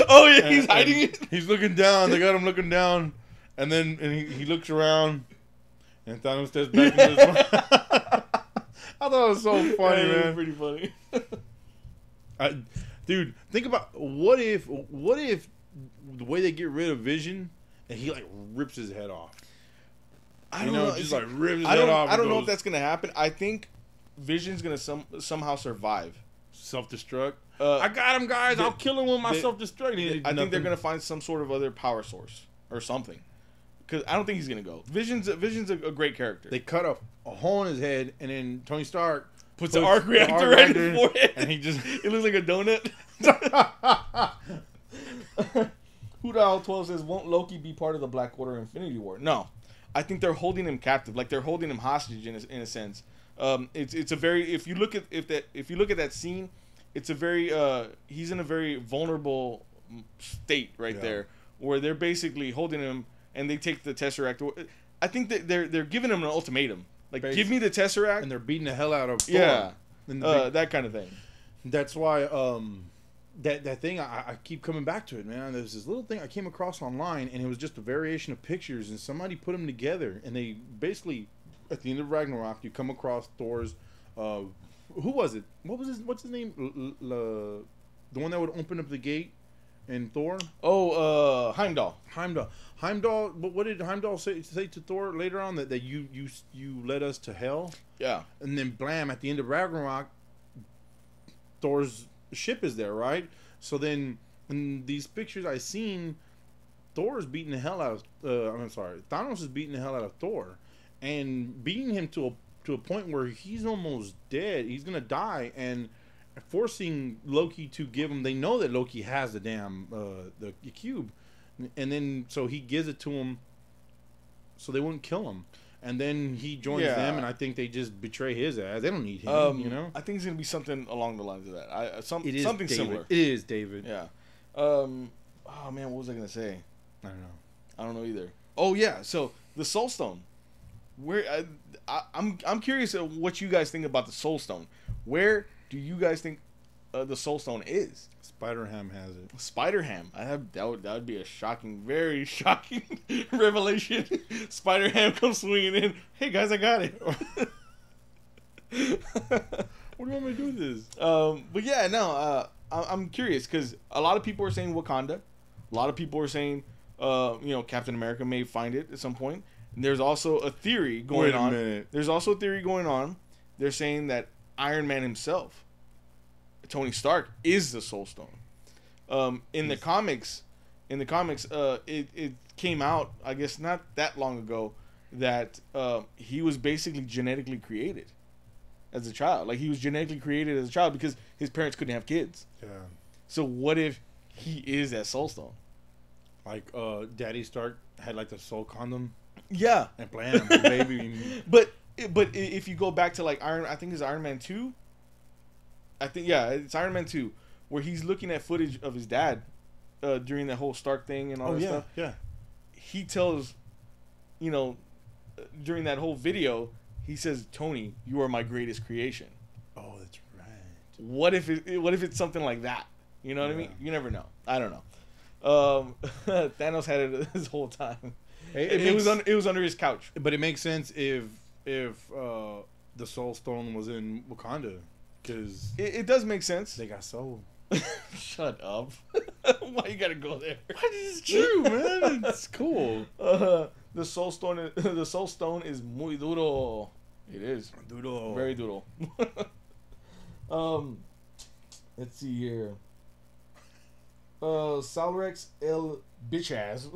Oh yeah, he's hiding it. He's looking down. They got him looking down, and then he looks around, and Thanos steps back into his mind. I thought it was so funny, man. It was pretty funny. Dude, think about what if the way they get rid of Vision. And he rips his head off. I don't know. Just rips his head off. I don't know if that's gonna happen. I think Vision's gonna somehow survive. Self-destruct. I got him, guys. I'll kill him with my self-destruct. I think they're gonna find some sort of other power source. or something. Because I don't think he's gonna go. Vision's a great character. They cut a hole in his head, and then Tony Stark puts the arc reactor right in his forehead, and he just it looks like a donut. Hoodal12 says, "Won't Loki be part of the Black Order Infinity War?" No, I think they're holding him captive, like they're holding him hostage in a sense. It's a very if you look at that scene, it's a very he's in a very vulnerable state right there, where they're basically holding him. And they take the Tesseract. I think that they're giving him an ultimatum. Like, give me the Tesseract. And they're beating the hell out of Thor. Yeah. That kind of thing. That's why that thing, I keep coming back to it, man. There's this little thing I came across online, and it was just a variation of pictures, and somebody put them together. And they basically, at the end of Ragnarok, you come across Thor's... who was it? What's his name? The one that would open up the gate in Thor? Oh, Heimdall. Heimdall, but what did Heimdall say to Thor later on? That you led us to hell? Yeah. And then blam, at the end of Ragnarok, Thor's ship is there, right? So then in these pictures I seen, Thor is beating the hell out of Thanos is beating the hell out of Thor, and beating him to a point where he's almost dead. He's gonna die, and forcing Loki to give him. They know that Loki has the damn the cube, and then so he gives it to him, so they wouldn't kill him. And then he joins them, and I think they just betray his ass. They don't need him, you know. I think it's gonna be something along the lines of that. Something David. similar. It is David. Yeah. Oh man, what was I gonna say? I don't know. I don't know either. Oh yeah, so the Soul Stone. Where I'm curious of what you guys think about the Soul Stone. Where do you guys think the Soul Stone is? Spider-Ham has it. Spider-Ham. That would be a shocking, very shocking revelation. Spider-Ham comes swinging in. Hey guys, I got it. What do you want me to do with this? But yeah, no. I'm curious because a lot of people are saying Wakanda. A lot of people are saying, Captain America may find it at some point. And there's also a theory going on. Wait a minute. There's also a theory going on. They're saying that Iron Man himself, Tony Stark, is the Soul Stone. In the comics, it came out, I guess, not that long ago, that he was basically genetically created as a child. Like, he was genetically created as a child because his parents couldn't have kids. Yeah. So what if he is that Soul Stone? Like, Daddy Stark had like the soul condom. Yeah. And blam, baby. But if you go back to like I think it's Iron Man 2. It's Iron Man 2 where he's looking at footage of his dad during that whole Stark thing and all that stuff. Yeah. He tells, during that whole video, he says, "Tony, you are my greatest creation." Oh, that's right. What if it's something like that? You know what I mean? You never know. I don't know. Thanos had it this whole time. It was under his couch. But it makes sense if the Soul Stone was in Wakanda, because it does make sense. They got soul. Shut up. Why you gotta go there? It's true, man. It's cool. The Soul Stone is muy duro. It is duro. Very duro. Let's see here. Salrex El Bitchaz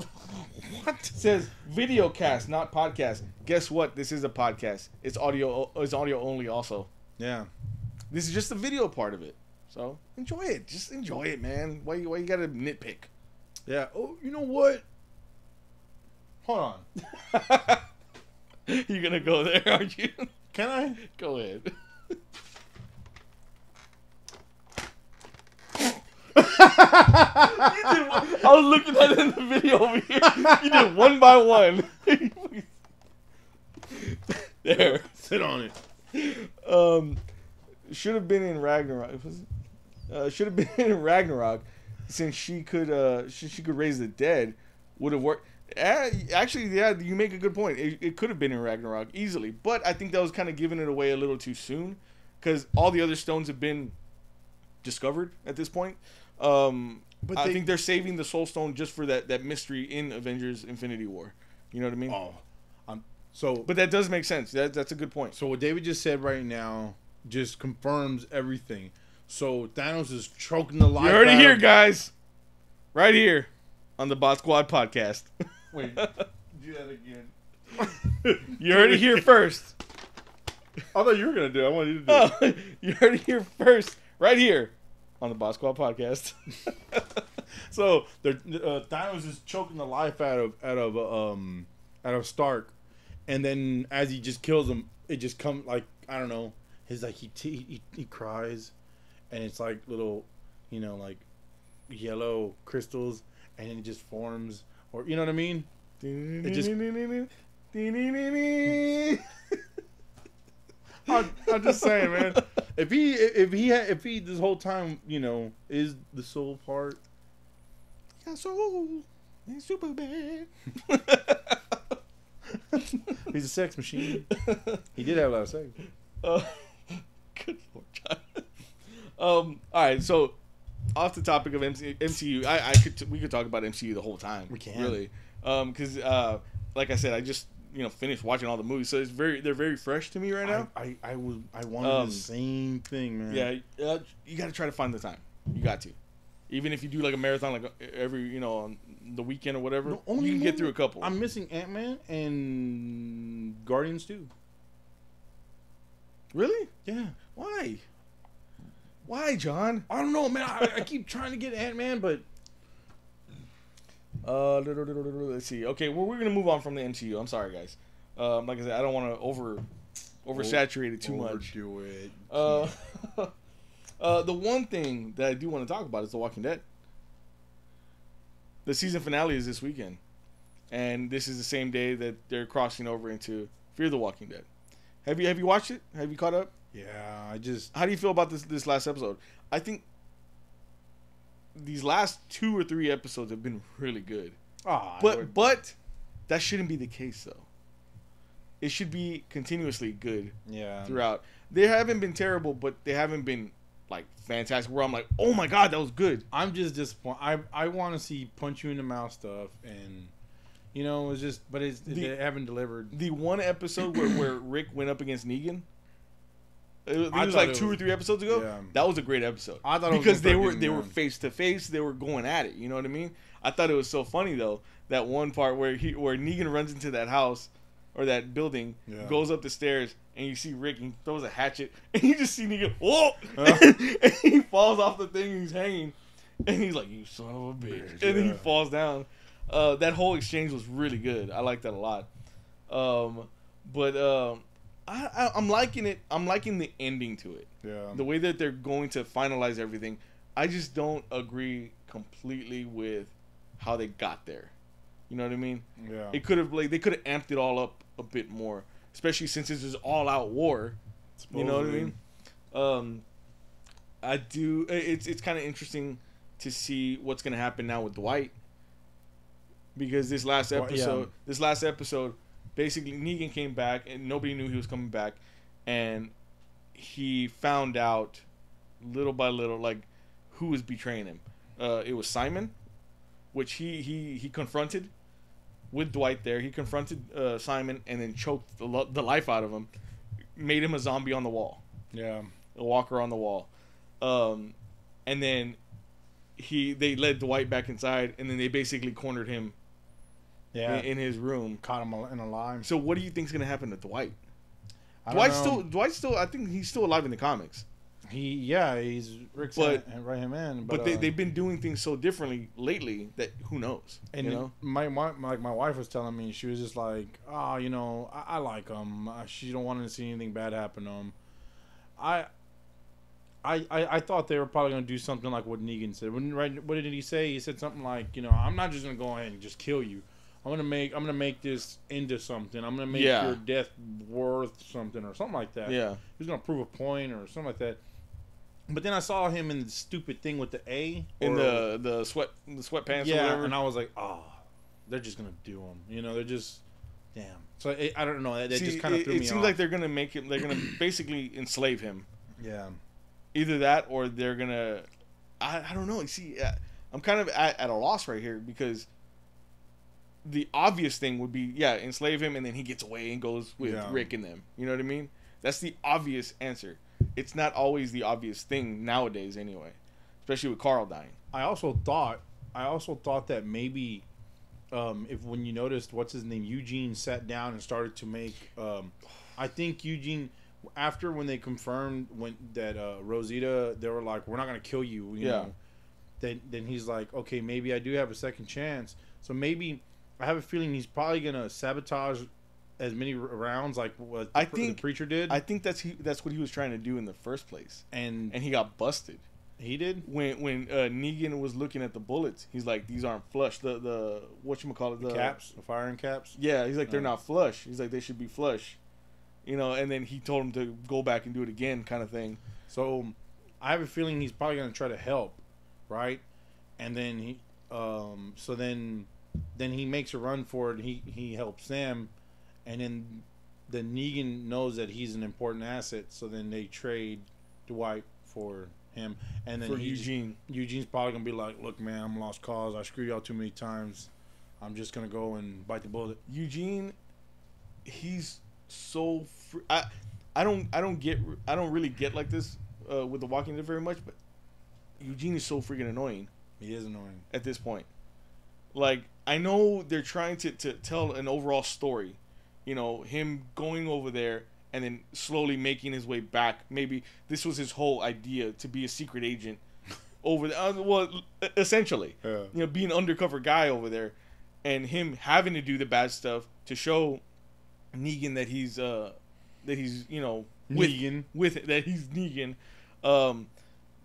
what says video cast, not podcast. Guess what? This is a podcast. It's audio. It's audio only. Also, yeah. This is just the video part of it. So enjoy it. Just enjoy it, man. Why you gotta nitpick? Yeah. Oh, you know what? Hold on. You gonna go there? Are you? Can I? Go ahead. I was looking at it in the video over here. You did one by one. There. Sit on it. Should have been in Ragnarok. Should have been in Ragnarok, since she could raise the dead. Would have worked. Actually, yeah, you make a good point. It could have been in Ragnarok easily, but I think that was kind of giving it away a little too soon, because all the other stones have been discovered at this point. But I think they're saving the Soul Stone just for that mystery in Avengers Infinity War. You know what I mean? But that does make sense. That's a good point. So what David just said right now just confirms everything. So Thanos is choking the life out of... You heard it here, guys. Right here on the Botsquad podcast. Wait, do that again. You heard it here first. I thought you were gonna do it. I wanted you to do it. You heard it here first, right here on the Botsquad podcast. So Thanos is choking the life out of Stark, and then as he just kills him, it just comes like I don't know. His like he cries, and it's like little, like yellow crystals, and then it just forms, or you know what I mean? It just. I'm just saying, man. If he this whole time, is the soul part. Yeah, soul. He's super bad. He's a sex machine. He did have a lot of sex. Good Lord, John. All right, so off the topic of MCU, we could talk about MCU the whole time. We can really, because like I said, I just finished watching all the movies, so they're very fresh to me right now. I wanted the same thing, man. Yeah, you got to try to find the time. You got to, even if you do like a marathon, like every on the weekend or whatever, you can get through a couple. I'm missing Ant-Man and Guardians 2. Really? Yeah. Why, John? I don't know, man. I keep trying to get Ant-Man, but let's see. Okay, well, we're gonna move on from the MCU. I'm sorry, guys. Like I said, I don't want to oversaturate it too much. Overdo it. The one thing that I do want to talk about is The Walking Dead. The season finale is this weekend, and this is the same day that they're crossing over into Fear the Walking Dead. Have you watched it? Have you caught up? Yeah, How do you feel about this last episode? I think these last 2 or 3 episodes have been really good. But that shouldn't be the case, though. It should be continuously good. Yeah. Throughout. They haven't been terrible, but they haven't been like fantastic. Where I'm like, oh my god, that was good. I'm just disappointed. I want to see punch you in the mouth stuff, and it's just, but they haven't delivered. The one episode where Rick went up against Negan. It was like 2 or 3 episodes ago. Yeah. That was a great episode. I thought because they were face to face. They were going at it. You know what I mean? I thought it was so funny though, that one part where Negan runs into that house or that building, goes up the stairs, and you see Rick and he throws a hatchet, and you just see Negan, whoa, and he falls off the thing and he's hanging, and he's like, "You son of a bitch," and then he falls down. That whole exchange was really good. I like that a lot. I'm liking it. I'm liking the ending to it. Yeah. The way that they're going to finalize everything. I just don't agree completely with how they got there. You know what I mean? Yeah. It could have they could have amped it all up a bit more, especially since this is all out war. Supposedly. You know what I mean? I do. It's kind of interesting to see what's gonna happen now with Dwight, because this last episode. Basically, Negan came back, and nobody knew he was coming back, and he found out little by little, like, who was betraying him. It was Simon, which he confronted with Dwight there. He confronted Simon and then choked the life out of him, made him a zombie on the wall. Yeah, a walker on the wall. And then they led Dwight back inside, and then they basically cornered him. Yeah, in his room, caught him in a lie. So what do you think is gonna happen to Dwight? Dwight's still. I think he's still alive in the comics. He's Rick's right-hand man. But they've been doing things so differently lately that who knows? And my wife was telling me, she was just like, I like him. She don't want to see anything bad happen to him. I thought they were probably gonna do something like what Negan said. What did he say? He said something like, I'm not just gonna go ahead and just kill you. I'm gonna make this into something. I'm gonna make your death worth something or something like that. Yeah, he's gonna prove a point or something like that. But then I saw him in the stupid thing with the A in the sweatpants. Yeah, or whatever. And I was like, they're just gonna do him. They're just damn. So I don't know. That just kind of threw me off. It seems like they're gonna make him. They're gonna basically enslave him. Yeah. Either that or they're gonna. I don't know. You see, I'm kind of at a loss right here because the obvious thing would be enslave him and then he gets away and goes with Rick and them. You know what I mean? That's the obvious answer. It's not always the obvious thing nowadays, anyway. Especially with Carl dying. I also thought that maybe if when you noticed what's his name, Eugene sat down and started to make. I think Eugene, after when they confirmed that Rosita, they were like, "We're not gonna kill you," you know. Then he's like, "Okay, maybe I do have a second chance." So maybe I have a feeling he's probably gonna sabotage as many rounds like what the preacher did. I think that's what he was trying to do in the first place, and he got busted. He did when Negan was looking at the bullets. He's like, these aren't flush. The whatchamacallit, the caps, the firing caps. Yeah, he's like, they're not flush. He's like, they should be flush. You know, and then he told him to go back and do it again, kind of thing. So I have a feeling he's probably gonna try to help, right? And then he, so then he makes a run for it. He helps them, and then Negan knows that he's an important asset. So then they trade Dwight for him, and then Eugene's probably gonna be like, "Look, man, I'm lost cause. I screwed y'all too many times. I'm just gonna go and bite the bullet." Eugene, he's so I don't really get like this with The Walking Dead very much, but Eugene is so freaking annoying. He is annoying at this point. Like, I know they're trying to tell an overall story, you know, him going over there and then slowly making his way back. Maybe this was his whole idea, to be a secret agent over there. Well, essentially, you know, be an undercover guy over there, and him having to do the bad stuff to show Negan that he's you know, that he's Negan.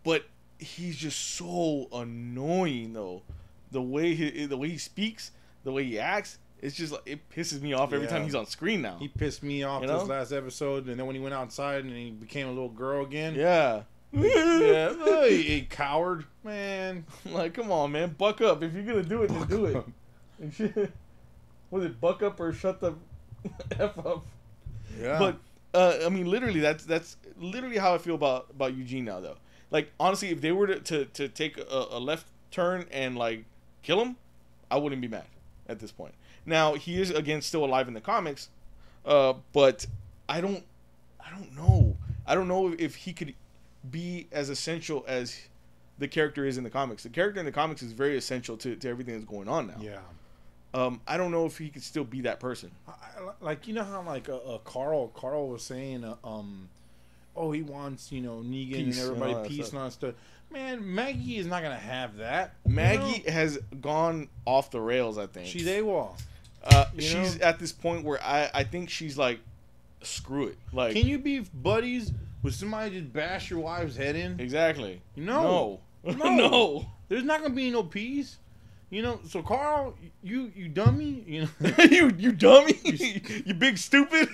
But he's just so annoying though. The way he speaks, the way he acts. It's just like, it pisses me off every time he's on screen now. He pissed me off this last episode, and then when he went outside and he became a little girl again. Yeah. A coward, man. Like, come on, man, buck up. If you're gonna do it, then do it. Was it buck up or shut the f up? Yeah. But I mean, literally, that's literally how I feel about Eugene now, though. Like, honestly, if they were to take a left turn and like kill him, I wouldn't be mad at this point. Now, he is, again, still alive in the comics, but I don't know. I don't know if he could be as essential as the character is in the comics. The character in the comics is very essential to everything that's going on now. Yeah. I don't know if he could still be that person. Like, you know how, like, Carl was saying, oh, he wants, you know, Negan peace and everybody peace and all that stuff. Man, Maggie is not going to have that. Maggie has gone off the rails, I think. She's AWOL. She's at this point where I think she's like, screw it. Like, can you be buddies with somebody just bash your wife's head in? Exactly. No. No. There's not gonna be no peace. You know. So Carl, you dummy. You know. you dummy. You big stupid.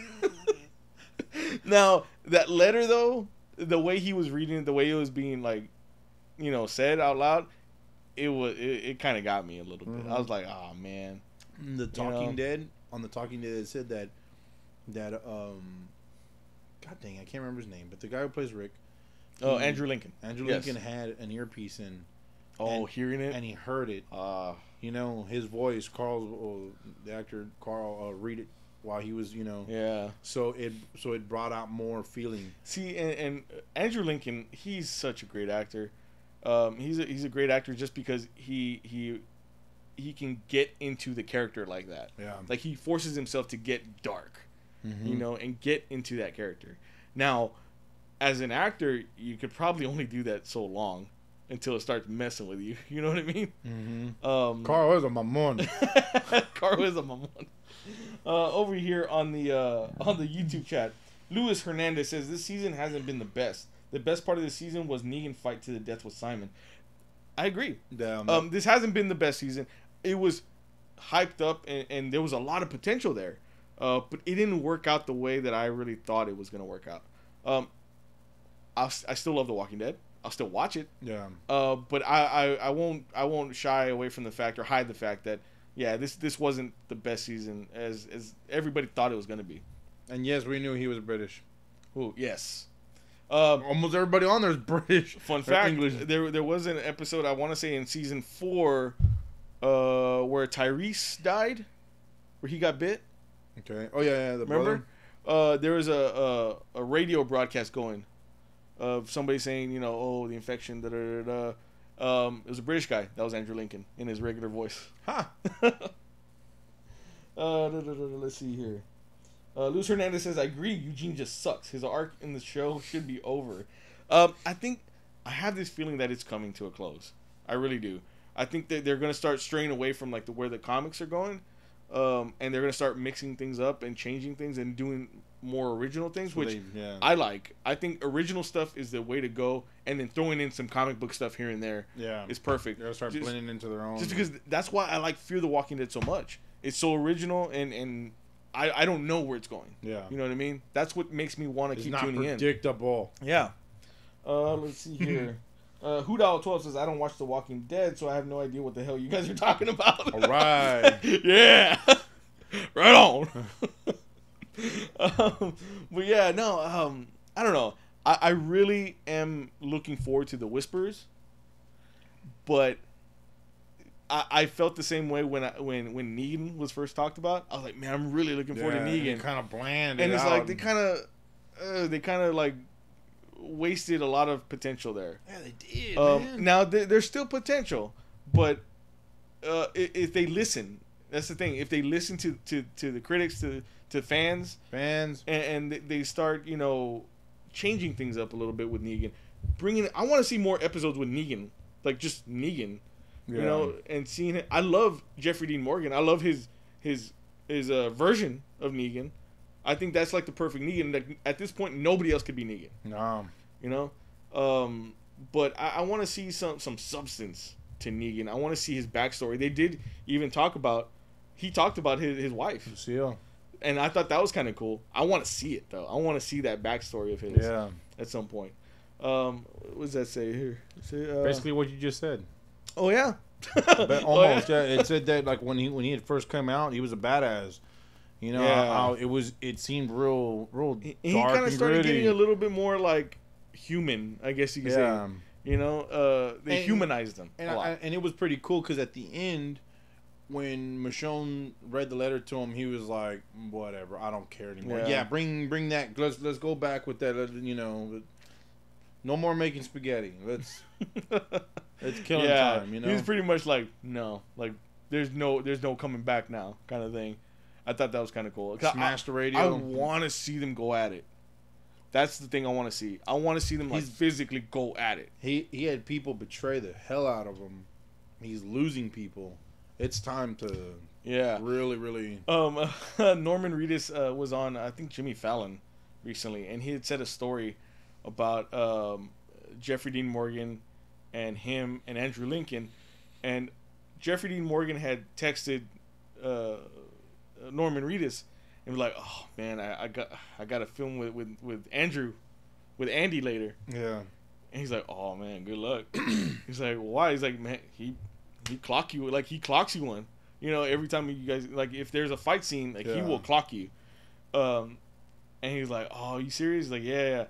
Now that letter though, the way he was reading it, the way it was being like, you know, said out loud, it kind of got me a little bit. I was like, oh man. The Talking Dead, on the Talking Dead, it said that God dang, I can't remember his name, but the guy who plays Rick. Andrew Lincoln. Lincoln had an earpiece in. Hearing it, and he heard it. You know, his voice, the actor Carl, read it while he was, you know. Yeah. So it brought out more feeling. See, and Andrew Lincoln, he's such a great actor. He's a great actor just because he can get into the character like that. Yeah. Like, he forces himself to get dark, you know, and get into that character. Now, as an actor, you could probably only do that so long until it starts messing with you. You know what I mean? Mm-hmm. Carl is a mamon. Carl is a mamon. Over here on the YouTube chat, Luis Hernandez says this season hasn't been the best. The best part of the season was Negan fight to the death with Simon. I agree. This hasn't been the best season. It was hyped up and there was a lot of potential there, but it didn't work out the way that I really thought it was going to work out. I still love The Walking Dead. I'll still watch it. Yeah. But I won't shy away from the fact or hide the fact that this wasn't the best season as everybody thought it was going to be. And yes, we knew he was British. Oh yes. Almost everybody on there is British. Fun fact: English. There was an episode, I want to say in season 4, where Tyrese died, where he got bit. Okay. Oh yeah. Remember? There was a radio broadcast going of somebody saying, you know, oh, the infection. Da da da da. It was a British guy. That was Andrew Lincoln in his regular voice. Huh. Let's see here. Luis Hernandez says, I agree, Eugene just sucks. His arc in the show should be over. I think I have this feeling that it's coming to a close. I really do. I think that they're going to start straying away from like where the comics are going, and they're going to start mixing things up and changing things and doing more original things, which I like. I think original stuff is the way to go, and then throwing in some comic book stuff here and there is perfect. They're going to start blending into their own. Just because that's why I like Fear the Walking Dead so much. It's so original, and I don't know where it's going. Yeah. You know what I mean? That's what makes me want to keep tuning in. It's not predictable. Yeah. Let's see here. Hoodal12 says, I don't watch The Walking Dead, so I have no idea what the hell you guys are talking about. All right. Yeah. Right on. But yeah, no, I don't know. I really am looking forward to The Whispers, but I felt the same way when Negan was first talked about. I was like, man, I'm really looking forward to Negan. Kind of bland. And it's like they kind of like wasted a lot of potential there. Yeah, they did. Man. Now there's still potential, but if they listen, that's the thing. If they listen to the critics, to fans, and they start changing things up a little bit with Negan, I want to see more episodes with Negan, like just Negan. And seeing it. I love Jeffrey Dean Morgan. I love his version of Negan. I think that's like the perfect Negan. Like, at this point, nobody else could be Negan. No. But I want to see some substance to Negan. I want to see his backstory. They did even talked about his wife, Lucille. And I thought that was kind of cool. I want to see it though. I want to see that backstory of his. Yeah. At some point. What does that say here? Basically what you just said. Oh yeah. But almost. Yeah. It said that like when he had first come out, he was a badass. How it seemed real he dark kind of and started gritty. getting a little bit more like human, I guess you could say. They humanized him a lot. And it was pretty cool because at the end, when Michonne read the letter to him, he was like, "Whatever, I don't care anymore." Yeah, bring that. Let's go back with that. No more making spaghetti. Let's killing time. He's pretty much like, no, like there's no coming back now, kind of thing. I thought that was kind of cool. Smash the radio. I want to see them go at it. That's the thing I want to see. I want to see them physically go at it. He had people betray the hell out of him. He's losing people. It's time to really, really. Norman Reedus was on I think Jimmy Fallon recently, and he had said a story about Jeffrey Dean Morgan and him and Andrew Lincoln, and Jeffrey Dean Morgan had texted Norman Reedus and was like, "Oh man, I got a film with Andy later." Yeah. And he's like, "Oh man, good luck." He's like, "Why?" He's like, "Man, he clocks you one. Every time you guys like if there's a fight scene, like he will clock you." And he's like, "Oh, are you serious?" He's like, "Yeah."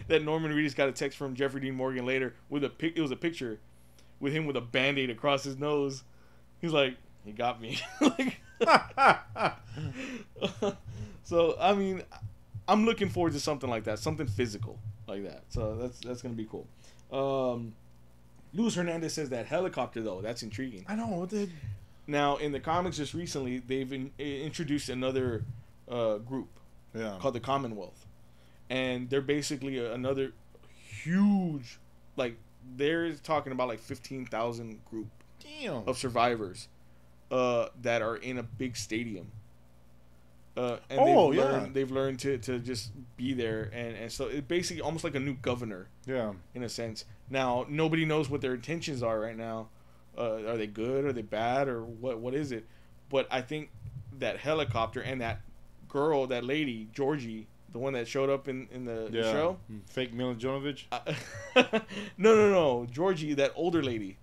That Norman Reedus got a text from Jeffrey Dean Morgan later with it was a picture with him with a Band-Aid across his nose. He's like, "He got me." So I mean, I'm looking forward to something like that, something physical like that. So that's gonna be cool. Luis Hernandez says that helicopter though, that's intriguing. I know. Now in the comics just recently, they've introduced another group called the Commonwealth, and they're basically another huge, like they're talking about like 15,000 group of survivors that are in a big stadium. And they've learned to just be there, and so it's basically almost like a new governor. Yeah. In a sense. Now nobody knows what their intentions are right now. Are they good? Are they bad? Or what is it? But I think that helicopter and that girl, that lady, Georgie, the one that showed up in the show. Fake Mila Jovovich? No. Georgie, that older lady.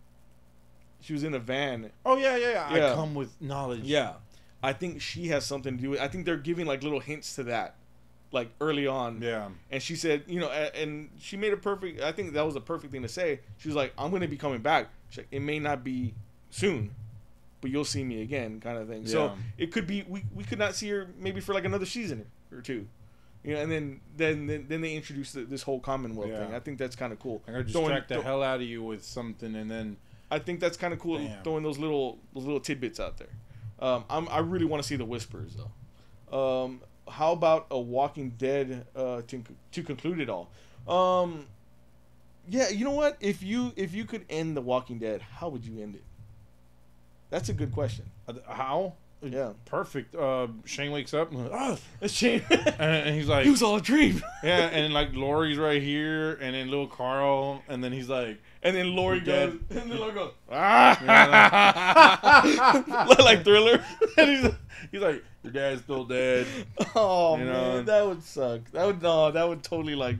She was in a van. Oh, yeah. I come with knowledge. Yeah. I think she has something to do with it. I think they're giving like little hints to that, like early on. Yeah. And she said, and she made I think that was a perfect thing to say. She was like, "I'm going to be coming back." She's like, "It may not be soon, but you'll see me again," kind of thing. Yeah. So it could be, we could not see her maybe for like another season or two. And then they introduced this whole Commonwealth thing. I think that's kind of cool. I'm going to distract the hell out of you with something, and then... I think that's kind of cool, throwing those little tidbits out there. I really want to see the Whisperers though. How about a Walking Dead to conclude it all? Yeah, you know what? If you could end The Walking Dead, how would you end it? That's a good question. How? Yeah. Perfect. Shane wakes up. Oh, it's Shane. and he's like, it was all a dream. Yeah, and like Lori's right here, and then little Carl, and then he's like, and then Lori goes, dead. and then Lori goes, like Thriller. And he's like, your dad's still dead. Oh, man, that would suck. That would totally like.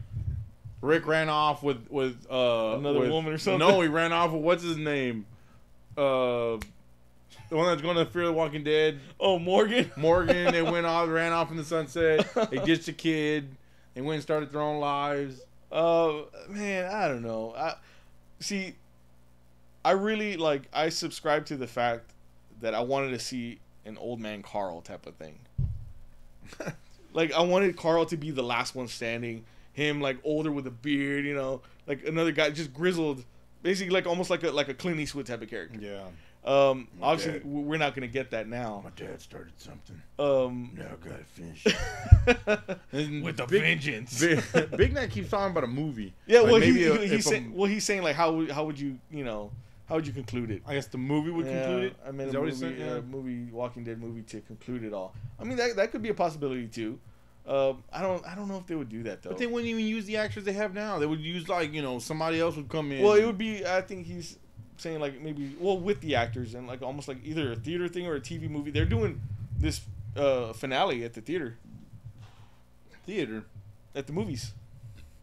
Rick ran off with another woman or something. No, he ran off with what's his name? The one that's going to Fear the Walking Dead. Oh, Morgan. Morgan. They ran off in the sunset. They ditched a kid. They went and started their own lives. Man, I don't know. I really I subscribe to the fact that I wanted to see an old man Carl type of thing. I wanted Carl to be the last one standing. Him older with a beard, another guy just grizzled, basically almost like a Clint Eastwood type of character. Yeah. Obviously, we're not gonna get that now. My dad started something. Now I gotta finish it. With a vengeance. Big Nat keeps talking about a movie. Yeah, well, he's saying how would you how would you conclude it? I guess the movie would conclude it. I mean, a movie, Walking Dead movie to conclude it all. I mean, that could be a possibility too. I don't know if they would do that though. But they wouldn't even use the actors they have now. They would use somebody else would come in. Well, it would be. I think he's saying maybe with the actors and almost either a theater thing or a TV movie. They're doing this finale at the theater. At the movies.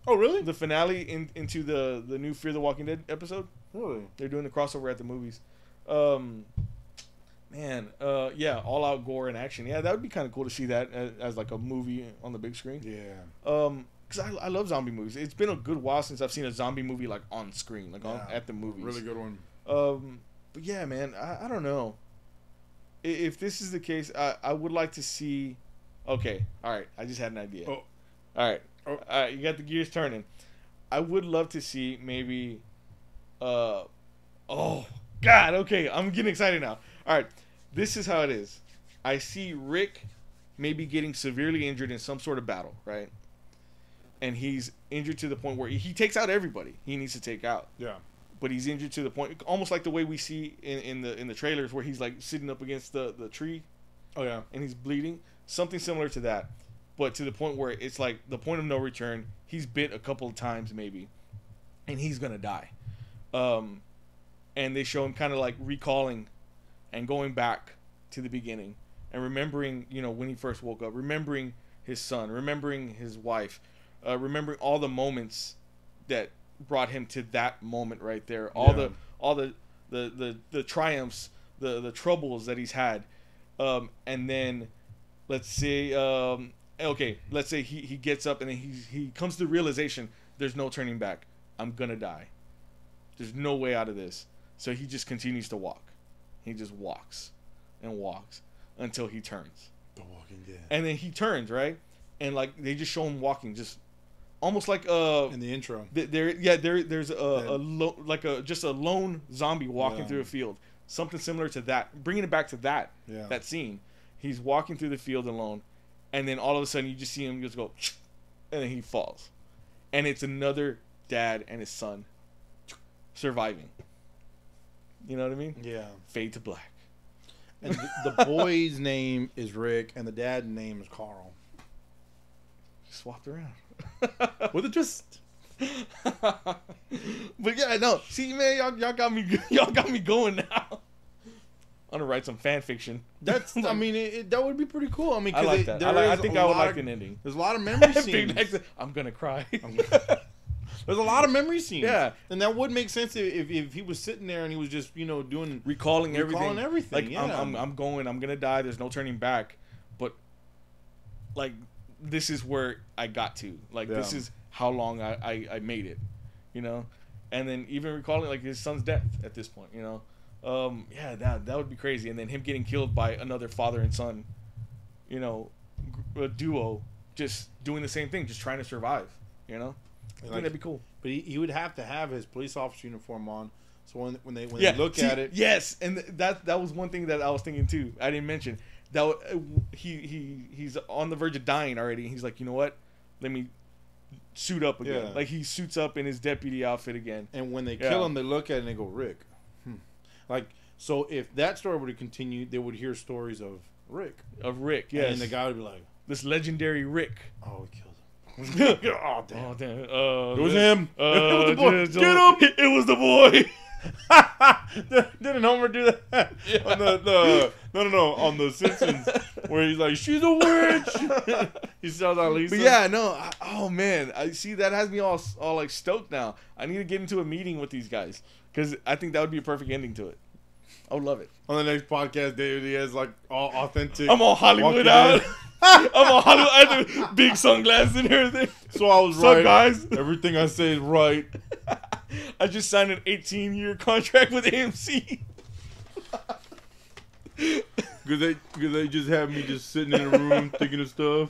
Oh, really? The finale into the new Fear the Walking Dead episode. Really? They're doing the crossover at the movies. Man, yeah, all out gore and action. Yeah, that would be kind of cool to see that as a movie on the big screen. Yeah. Because I love zombie movies. It's been a good while since I've seen a zombie movie on screen, at the movies. Really good one. But yeah, man, I don't know. If this is the case, I would like to see. Okay, all right. I just had an idea. Oh. All right. You got the gears turning. I would love to see maybe. Oh God. Okay, I'm getting excited now. All right, this is how it is. I see Rick maybe getting severely injured in some sort of battle, right? And he's injured to the point where he takes out everybody he needs to take out. Yeah. But he's injured to the point, almost like the way we see in the trailers, where he's sitting up against the tree. Oh yeah. And he's bleeding. Something similar to that, but to the point where it's the point of no return. He's bit a couple of times maybe, and he's gonna die. And they show him kind of recalling and going back to the beginning and remembering, when he first woke up, remembering his son, remembering his wife, remembering all the moments that brought him to that moment right there. All the triumphs, the troubles that he's had. And then let's say, let's say he gets up and then he comes to the realization there's no turning back. I'm gonna die. There's no way out of this. So he just continues to walk. He just walks and walks until he turns. The Walking Dead. And then he turns, right? And they just show him walking, just almost like in the intro. There's just a lone zombie walking through a field. Something similar to that. Bringing it back to that scene. He's walking through the field alone, and then all of a sudden you just see him just go, and then he falls, and it's another dad and his son surviving. You know what I mean? Yeah. Fade to black. And the boy's name is Rick, and the dad's name is Carl. Swapped around. With a twist. But yeah, no. See, man, y'all got me going now. I'm gonna write some fan fiction. That's. I mean, that would be pretty cool. I mean, I like that. I think I would like an ending. There's a lot of memory scenes. I'm gonna cry. There's a lot of memory scenes. Yeah, and that would make sense if he was sitting there and he was just doing recalling everything. Yeah. I'm gonna die. There's no turning back. But this is where I got to. This is how long I made it. And then even recalling his son's death at this point. Yeah, that would be crazy. And then him getting killed by another father and son. A duo just doing the same thing, just trying to survive. I think that'd be cool. But he would have to have his police officer uniform on So when they look at it, yes, and that was one thing that I was thinking too. I didn't mention that he's on the verge of dying already. He's like, you know what? Let me suit up again. Yeah. Like he suits up in his deputy outfit again. And when they kill him, they look at it and they go, Rick. Like, so if that story would have continued, they would hear stories of Rick. Yes. And the guy would be like, this legendary Rick. oh, he killed him. Oh, damn. It was him. It was the boy. Get him. It was the boy. Didn't Homer do that? Yeah. On no, on The Simpsons, where he's like, she's a witch. He sells out Lisa. But yeah, no. Oh, man. I see, that has me all like stoked now. I need to get into a meeting with these guys, because I think that would be a perfect ending to it. I would love it. On the next podcast, David, he has like all authentic. I'm all Hollywood out. I'm all Hollywood. I have big sunglasses and everything. So I was right, guys. Everything I say is right. I just signed an 18-year contract with AMC. Because they just have me just sitting in a room thinking of stuff.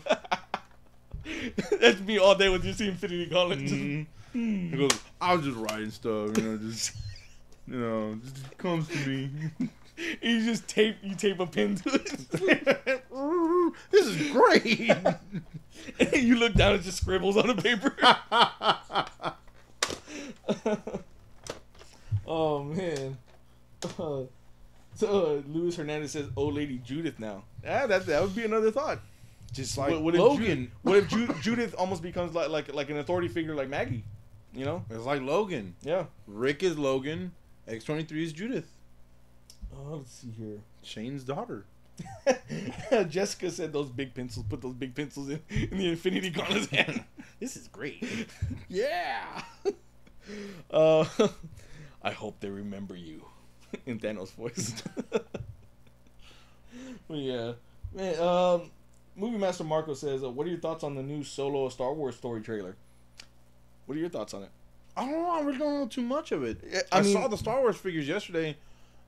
That's me all day with your Infinity Gauntlet. Mm-hmm. He goes, I was just writing stuff, just comes to me. You just tape a pin to it. This is great. And then you look down and just scribbles on the paper. Oh man. So Luis Hernandez says, "Old Lady Judith." Now, that would be another thought. Just like what Logan. What if Judith almost becomes like an authority figure like Maggie? You know, it's like Logan. Yeah. Rick is Logan. X-23 is Judith. Oh, let's see here. Shane's daughter. Jessica said those big pencils. Put those big pencils in the Infinity Gauntlet's hand. This is great. Yeah. I hope they remember you, in Thanos' voice. But yeah, man. Movie Master Marco says, "What are your thoughts on the new Solo Star Wars story trailer?" What are your thoughts on it? I don't know. I really don't know too much of it. I saw the Star Wars figures yesterday.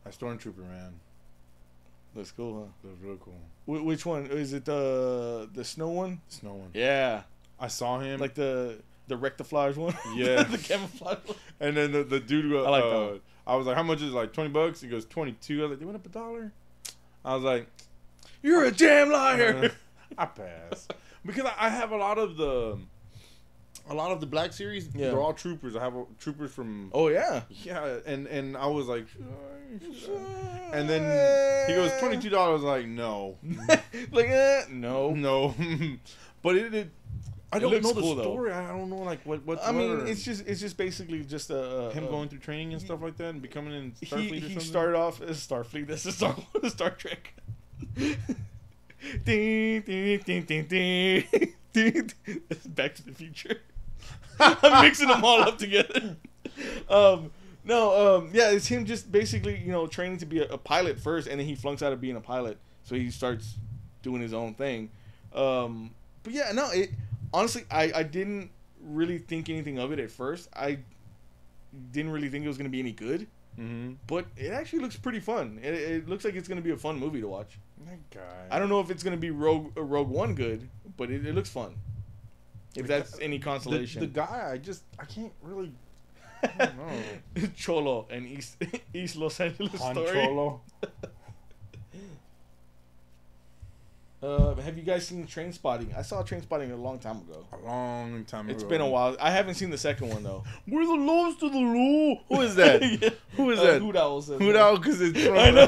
That Stormtrooper, man. Looks cool, huh? Looks real cool. Which one? Is it the snow one? Snow one. Yeah. I saw him. Like the rectifiage one? Yeah. The camouflage one. And then the dude, I like that one. I was like, how much is it? Like $20? He goes, 22. I was like, they went up $1. I was like, you're a damn liar. I pass. Because I have a lot of the Black Series. Yeah. They're all troopers. I have troopers from. Oh yeah. Yeah, and I was like, should I? And then he goes $22. I was like, no. Like no. But it I don't know the cool, story. Though. I don't know like what. I mean, it's just basically just him going through training and stuff like that and becoming in Starfleet or something. He started off as Starfleet. That's the Star Trek. Ding, ding, ding, ding, ding. That's Back to the Future. I'm mixing them all up together. Yeah, it's him just basically, training to be a pilot first, and then he flunks out of being a pilot, so he starts doing his own thing. But yeah, no, honestly, I didn't really think anything of it at first. I didn't really think it was going to be any good. Mm-hmm. But it actually looks pretty fun. It looks like it's going to be a fun movie to watch. That guy. I don't know if it's going to be Rogue One good, but it looks fun. If that's any consolation. The guy, I can't really. I don't know. Cholo and East Los Angeles Han story. Cholo. Have you guys seen Trainspotting? I saw Trainspotting a long time ago. A long time ago. It's been a while. I haven't seen the second one though. We're the lowest of the low. Who is that? Yeah. Who is that? Hoot Owl says Hoot Owl because it's from. I know.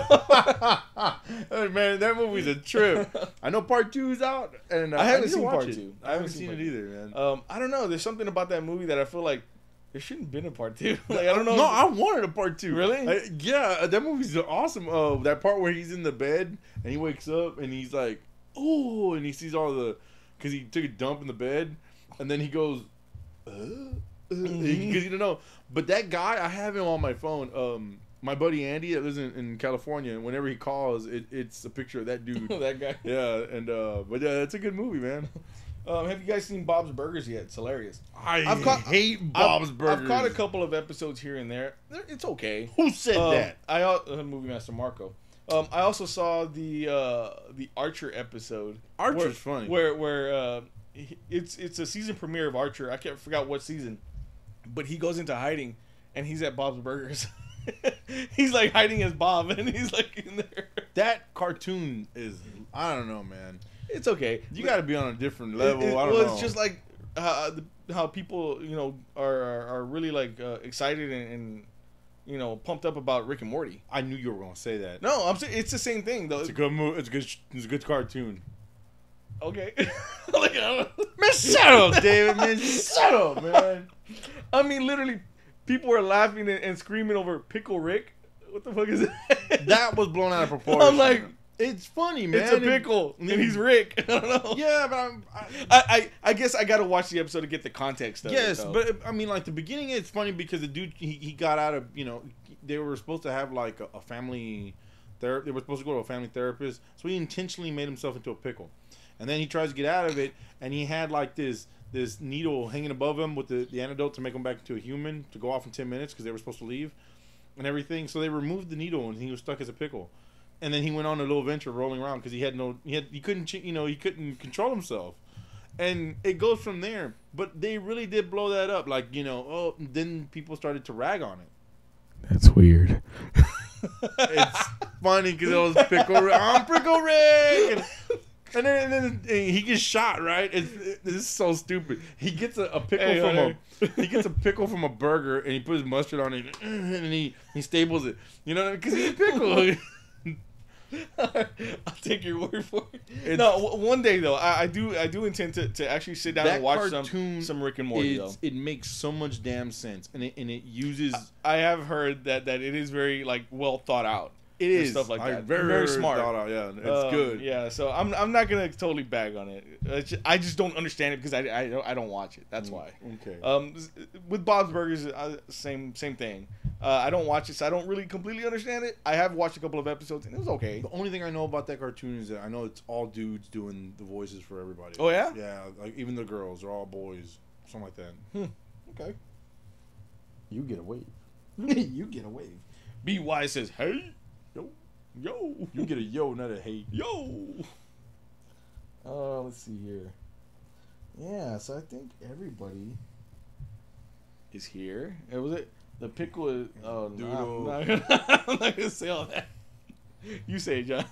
Hey, man, that movie's a trip. I know part 2 is out, and I haven't seen part it. 2. I haven't seen it either, man. I don't know. There's something about that movie that I feel like there shouldn't have been a part 2. Like I don't know. No, I wanted a part 2. Really? Yeah, that movie's awesome. That part where he's in the bed and he wakes up and he's like, oh, and he sees all because he took a dump in the bed, and then he goes, because you don't know. But that guy, I have him on my phone. My buddy Andy that lives in California, and whenever he calls, it's a picture of that dude. That guy. Yeah, and but yeah, it's a good movie, man. Have you guys seen Bob's Burgers yet? It's hilarious. I hate Bob's Burgers. I've caught a couple of episodes here and there. It's okay. Who said that? Movie Master Marco. I also saw the Archer episode. Archer's funny. Where it's a season premiere of Archer. I forgot what season, but he goes into hiding, and he's at Bob's Burgers. He's like hiding as Bob, and he's like in there. That cartoon is, I don't know, man. It's okay. You got to be on a different level. I don't know. Well, it's just like how people, you know, are really like excited and you know, pumped up about Rick and Morty. I knew you were gonna say that. No, I'm saying it's the same thing though. It's a good movie. It's a good cartoon. Okay. Like, Man, shut up, David. Man, shut up, man. I mean, literally, people were laughing and screaming over Pickle Rick. What the fuck is that? That was blown out of proportion. I'm like, it's funny, man. It's a pickle, and he's Rick. I don't know. Yeah, but I guess I gotta watch the episode to get the context of it. Yes, but I mean, like the beginning, it's funny because the dude he got out of, you know, they were supposed to have like a family they were supposed to go to a family therapist, so he intentionally made himself into a pickle, and then he tries to get out of it, and he had like this needle hanging above him with the antidote to make him back into a human to go off in 10 minutes because they were supposed to leave, and everything. So they removed the needle, and he was stuck as a pickle. And then he went on a little venture rolling around because he couldn't control himself, and it goes from there. But they really did blow that up, like, you know. Oh, then people started to rag on it. That's weird. It's funny because it was I'm Pickle Rick, and then he gets shot. Right? This is so stupid. He gets a pickle he gets a pickle from a burger, and he puts mustard on it, and he staples it. You know, because he's a pickle. I'll take your word for it. No, one day though, I do intend to actually sit down and watch some Rick and Morty. Though it makes so much damn sense, and it uses. I have heard that it is very like well thought out. It is stuff like that. Very smart. Thought out, yeah, it's good. Yeah, so I'm not gonna totally bag on it. I just don't understand it because I don't watch it. That's why. Okay. With Bob's Burgers, same thing. I don't watch it, so I don't really completely understand it. I have watched a couple of episodes, and it was okay. The only thing I know about that cartoon is that I know it's all dudes doing the voices for everybody. Oh yeah. Yeah, like even the girls are all boys, something like that. Okay. You get a wave. You get a wave. B.Y. says, "Hey, yo." You get a yo, not a hey. Yo. Let's see here. Yeah, so I think everybody is here. Was it? The pickle is. Oh, no. I'm not gonna say all that. You say it, John.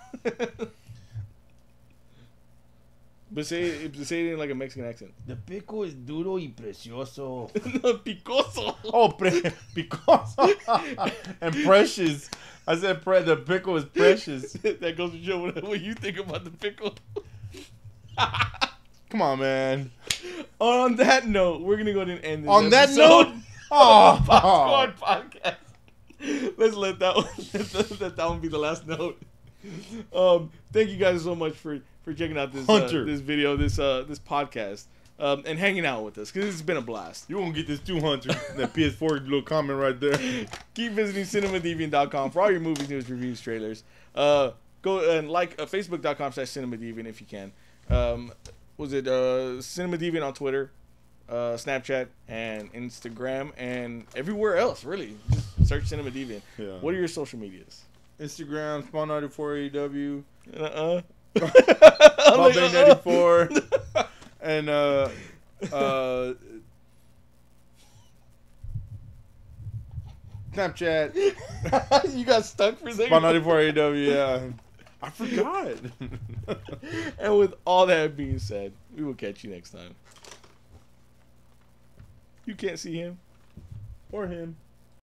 But say it in like a Mexican accent. The pickle is duro y precioso. No, picoso. Oh, picoso. And precious. I said the pickle is precious. That goes to show what you think about the pickle. Come on, man. On that note, we're gonna go ahead and end this On that episode. note. Oh, Botsquad podcast. Let's let that one be the last note. Thank you guys so much for checking out this this video, this podcast, and hanging out with us because it's been a blast. You won't get this too, Hunter. That PS4 little comment right there. Keep visiting cinemadeviant.com for all your movies, news, reviews, trailers. Go and like facebook.com/cinemadeviant if you can. Was it cinemadeviant on Twitter, Snapchat, and Instagram, and everywhere else, really. Just search Cinema Deviant. Yeah. What are your social medias? Instagram, Spawn94AEW. Bob94. And, Snapchat. You got stuck for a second? Spawn94AEW, yeah. I forgot. And with all that being said, we will catch you next time. You can't see him. Or him.